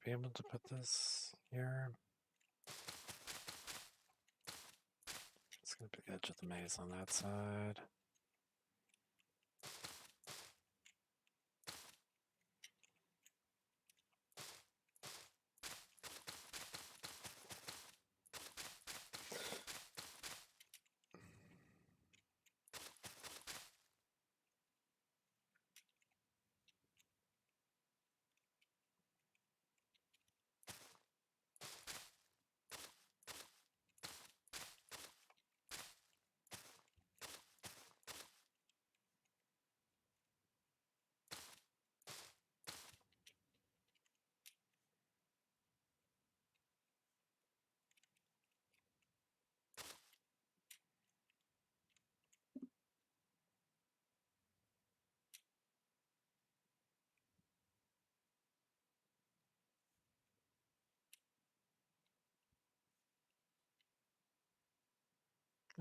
be able to put this here. It's going to be the edge of the maze on that side.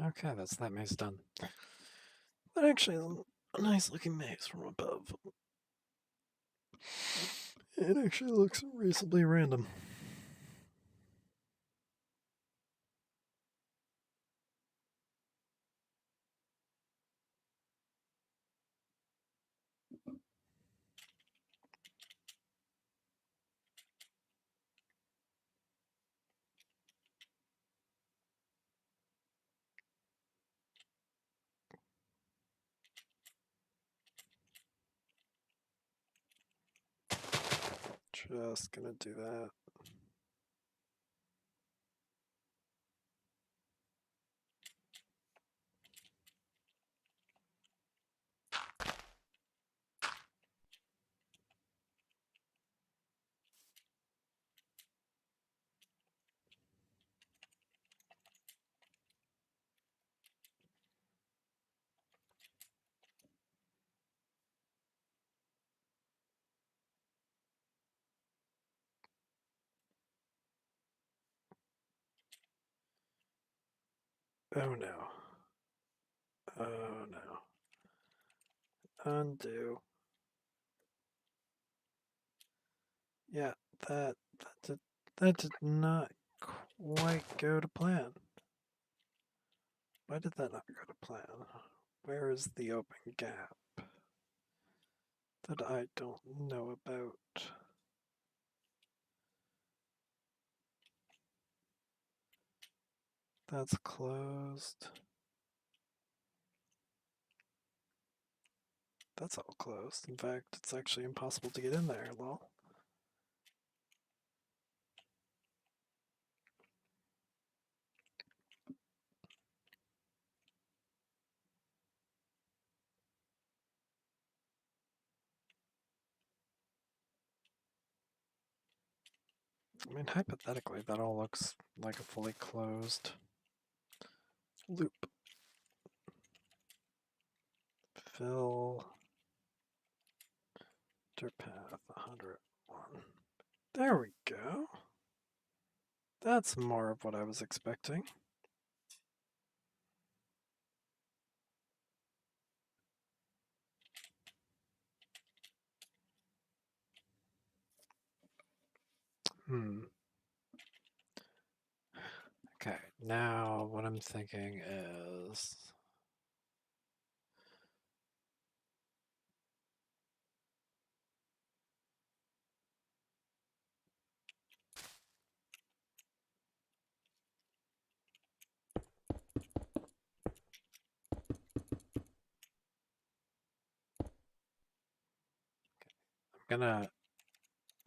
Okay, that's that maze done. That actually is a nice looking maze from above. It actually looks reasonably random. Just gonna do that. Oh no. Oh no. Undo. Yeah, that did not quite go to plan. Why did that not go to plan? Where is the open gap that I don't know about? That's closed. That's all closed. In fact, it's actually impossible to get in there, lol. I mean, hypothetically, that all looks like a fully closed loop. Fill dirt path 101. There we go. That's more of what I was expecting. Okay, now what I'm thinking is I'm gonna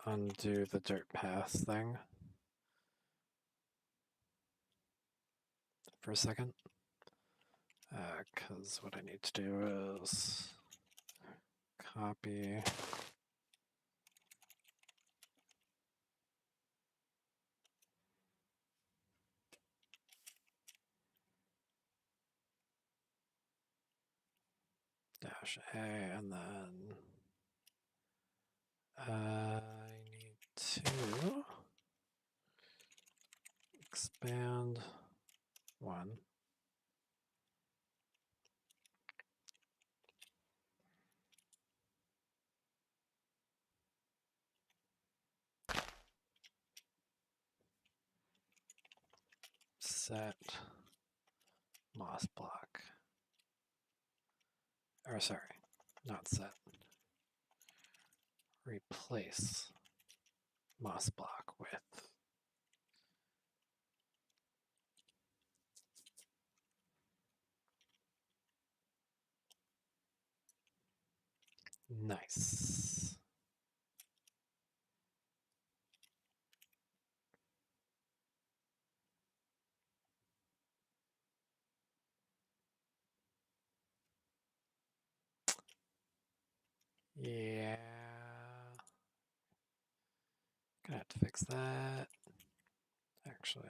undo the dirt path thing for a second. Because what I need to do is copy dash A, and then I need to expand one. set moss block. Or sorry, not set. Replace moss block with nice. Yeah. Gonna have to fix that. Actually.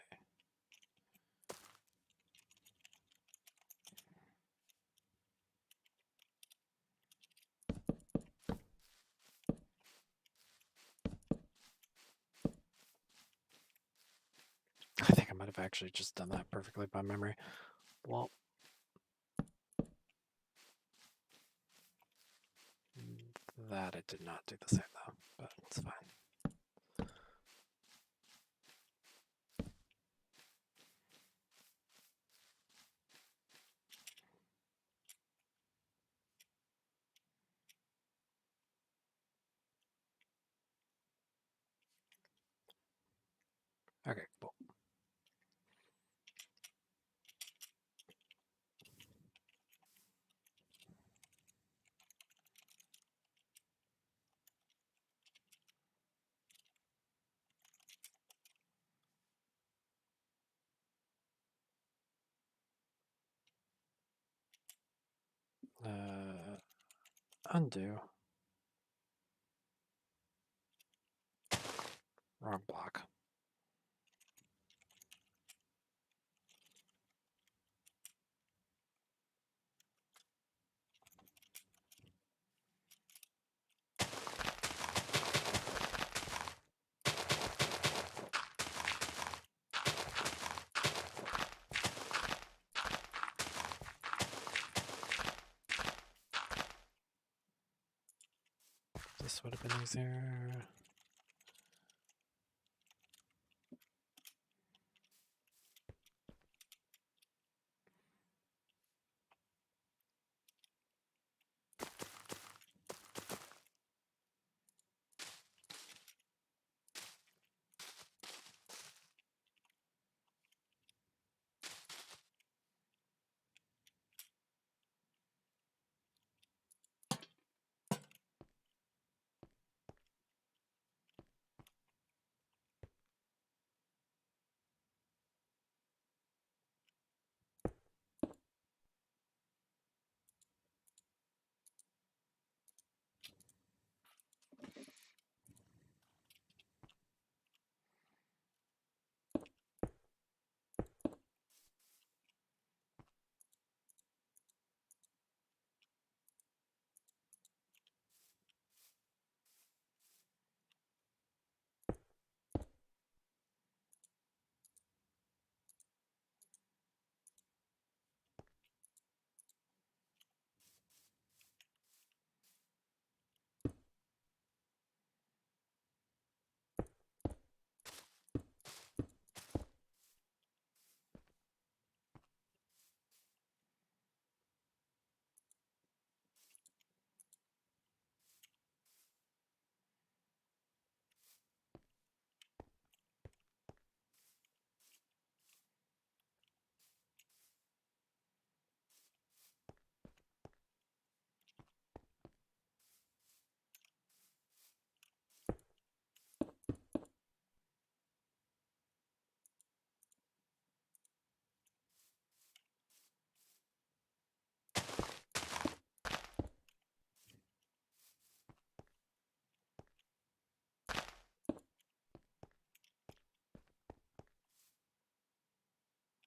I think I might have actually just done that perfectly by memory. Well, that it did not do the same though, but it's fine. Okay, cool. Undo. Wrong block. This would have been easier.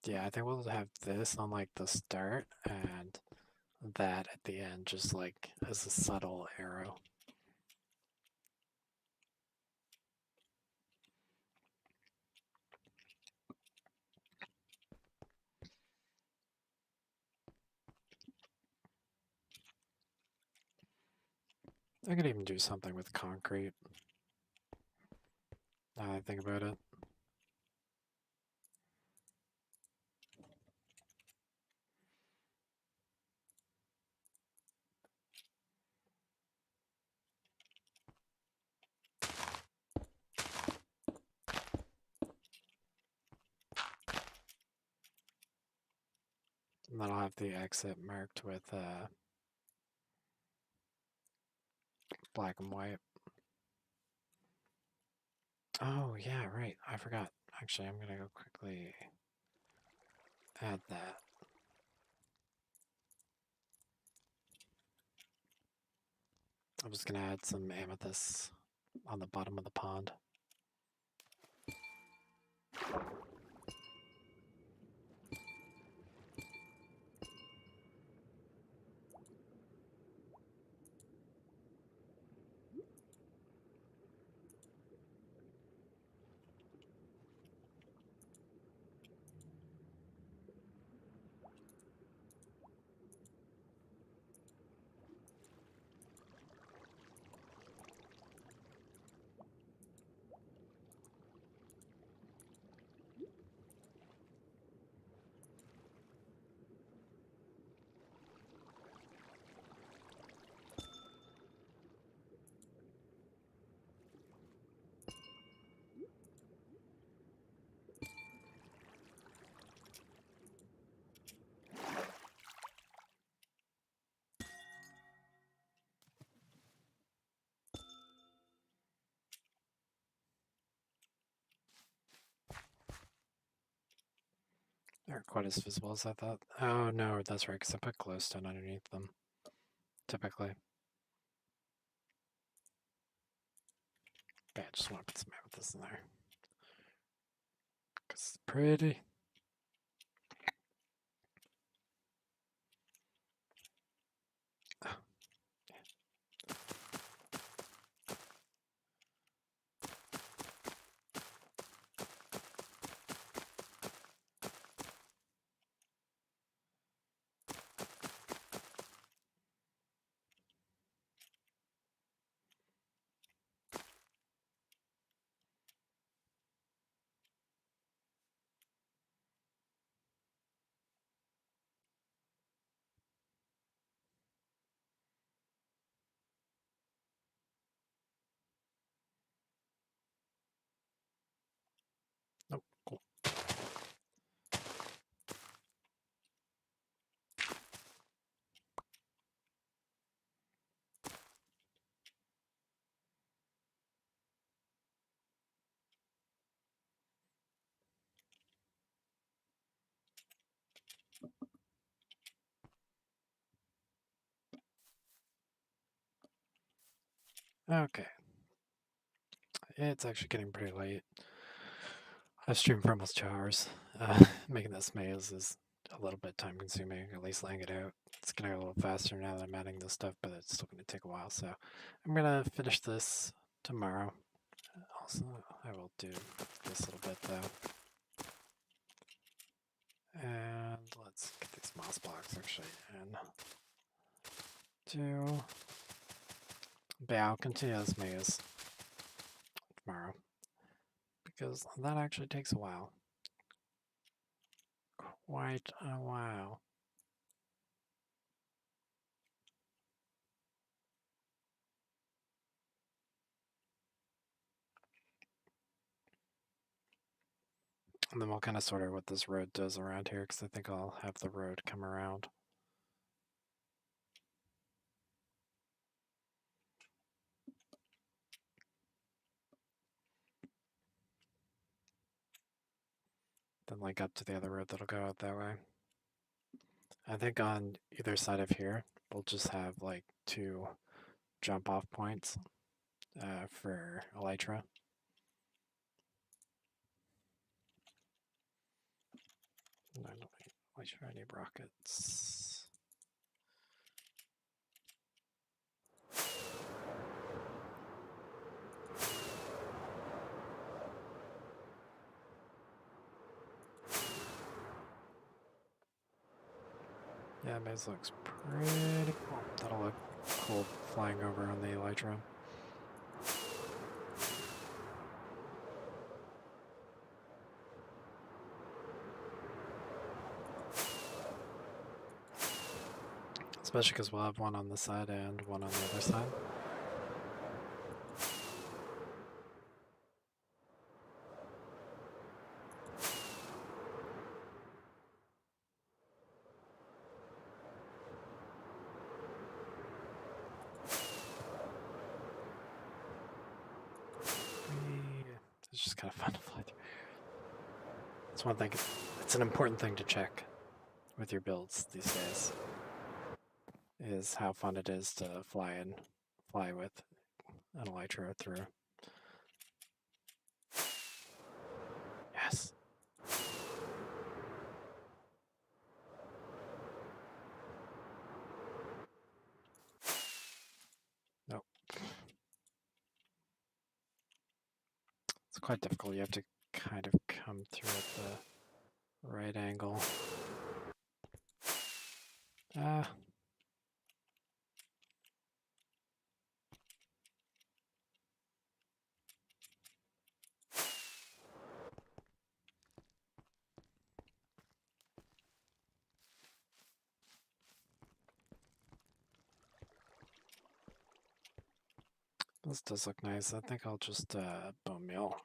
Yeah, I think we'll have this on like the start and that at the end, just like as a subtle arrow. I could even do something with concrete. Now that I think about it. And then I'll have the exit marked with black and white. Oh, yeah, right. I forgot. Actually, I'm gonna go quickly add that. I'm just gonna add some amethyst on the bottom of the pond. They're quite as visible as I thought. Oh no, that's right, because I put glowstone underneath them. Typically. But I just want to put some amethyst in there. Because it's pretty. Oh, cool. Okay. It's actually getting pretty late. I've streamed for almost 2 hours. Making this maze is a little bit time consuming, at least laying it out. It's gonna go a little faster now that I'm adding this stuff, but it's still gonna take a while, so I'm gonna finish this tomorrow. Also, I will do this little bit though. And let's get these moss blocks actually in. But yeah, I'll continue this maze tomorrow. Because that actually takes a while. Quite a while. And then we'll kind of sort out what this road does around here, because I think I'll have the road come around. Then like up to the other road that'll go out that way. I think on either side of here, we'll just have like 2 jump off points for elytra. No, elytra, I need rockets. Yeah, maze looks pretty cool. That'll look cool flying over on the elytra. Especially because we'll have one on the side and one on the other side. just kind of fun to fly through. It's one thing. It's an important thing to check with your builds these days. Is how fun it is to fly with an elytra through. Yes. Nope. It's quite difficult. You have to kind of come through at the right angle. Ah. This does look nice. I think I'll just bone meal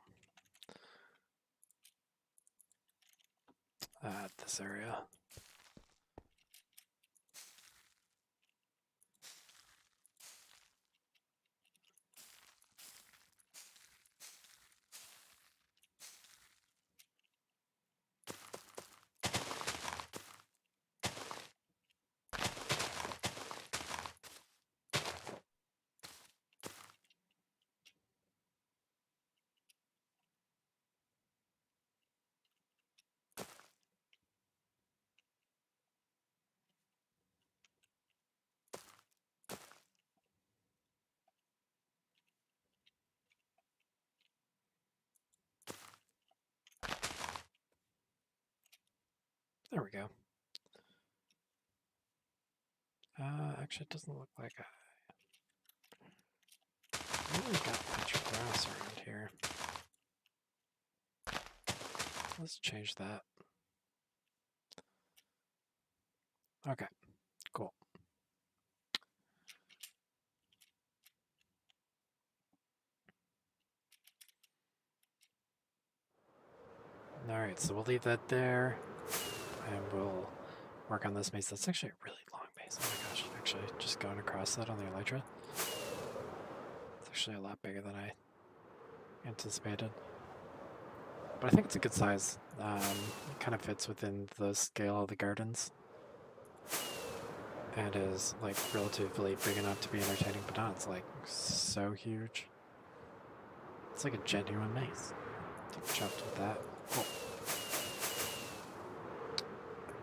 at this area. There we go. Actually, it doesn't look like I really got much grass around here. Let's change that. Okay, cool. Alright, so we'll leave that there, and we'll work on this base. That's actually a really long base. Oh my gosh, actually, just going across that on the elytra. It's actually a lot bigger than I anticipated. But I think it's a good size. It kind of fits within the scale of the gardens. And is, like, relatively big enough to be entertaining, but not, it's, like, so huge. It's like a genuine maze. Chopped with that. Cool.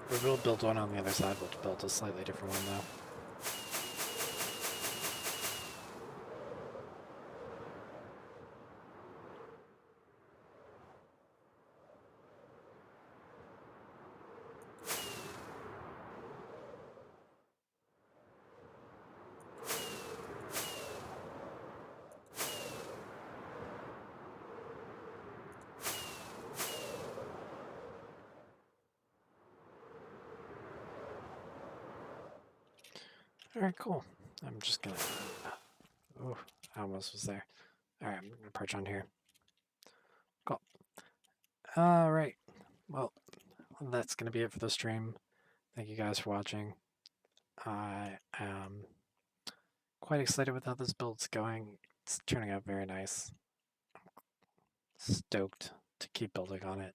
We will build one on the other side. We'll build a slightly different one, though. Alright, cool. I'm just gonna... Oh, I almost was there. Alright, I'm gonna perch on here. Cool. Alright. Well, that's gonna be it for the stream. Thank you guys for watching. I am quite excited with how this build's going. It's turning out very nice. Stoked to keep building on it.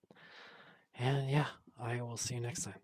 And yeah, I will see you next time.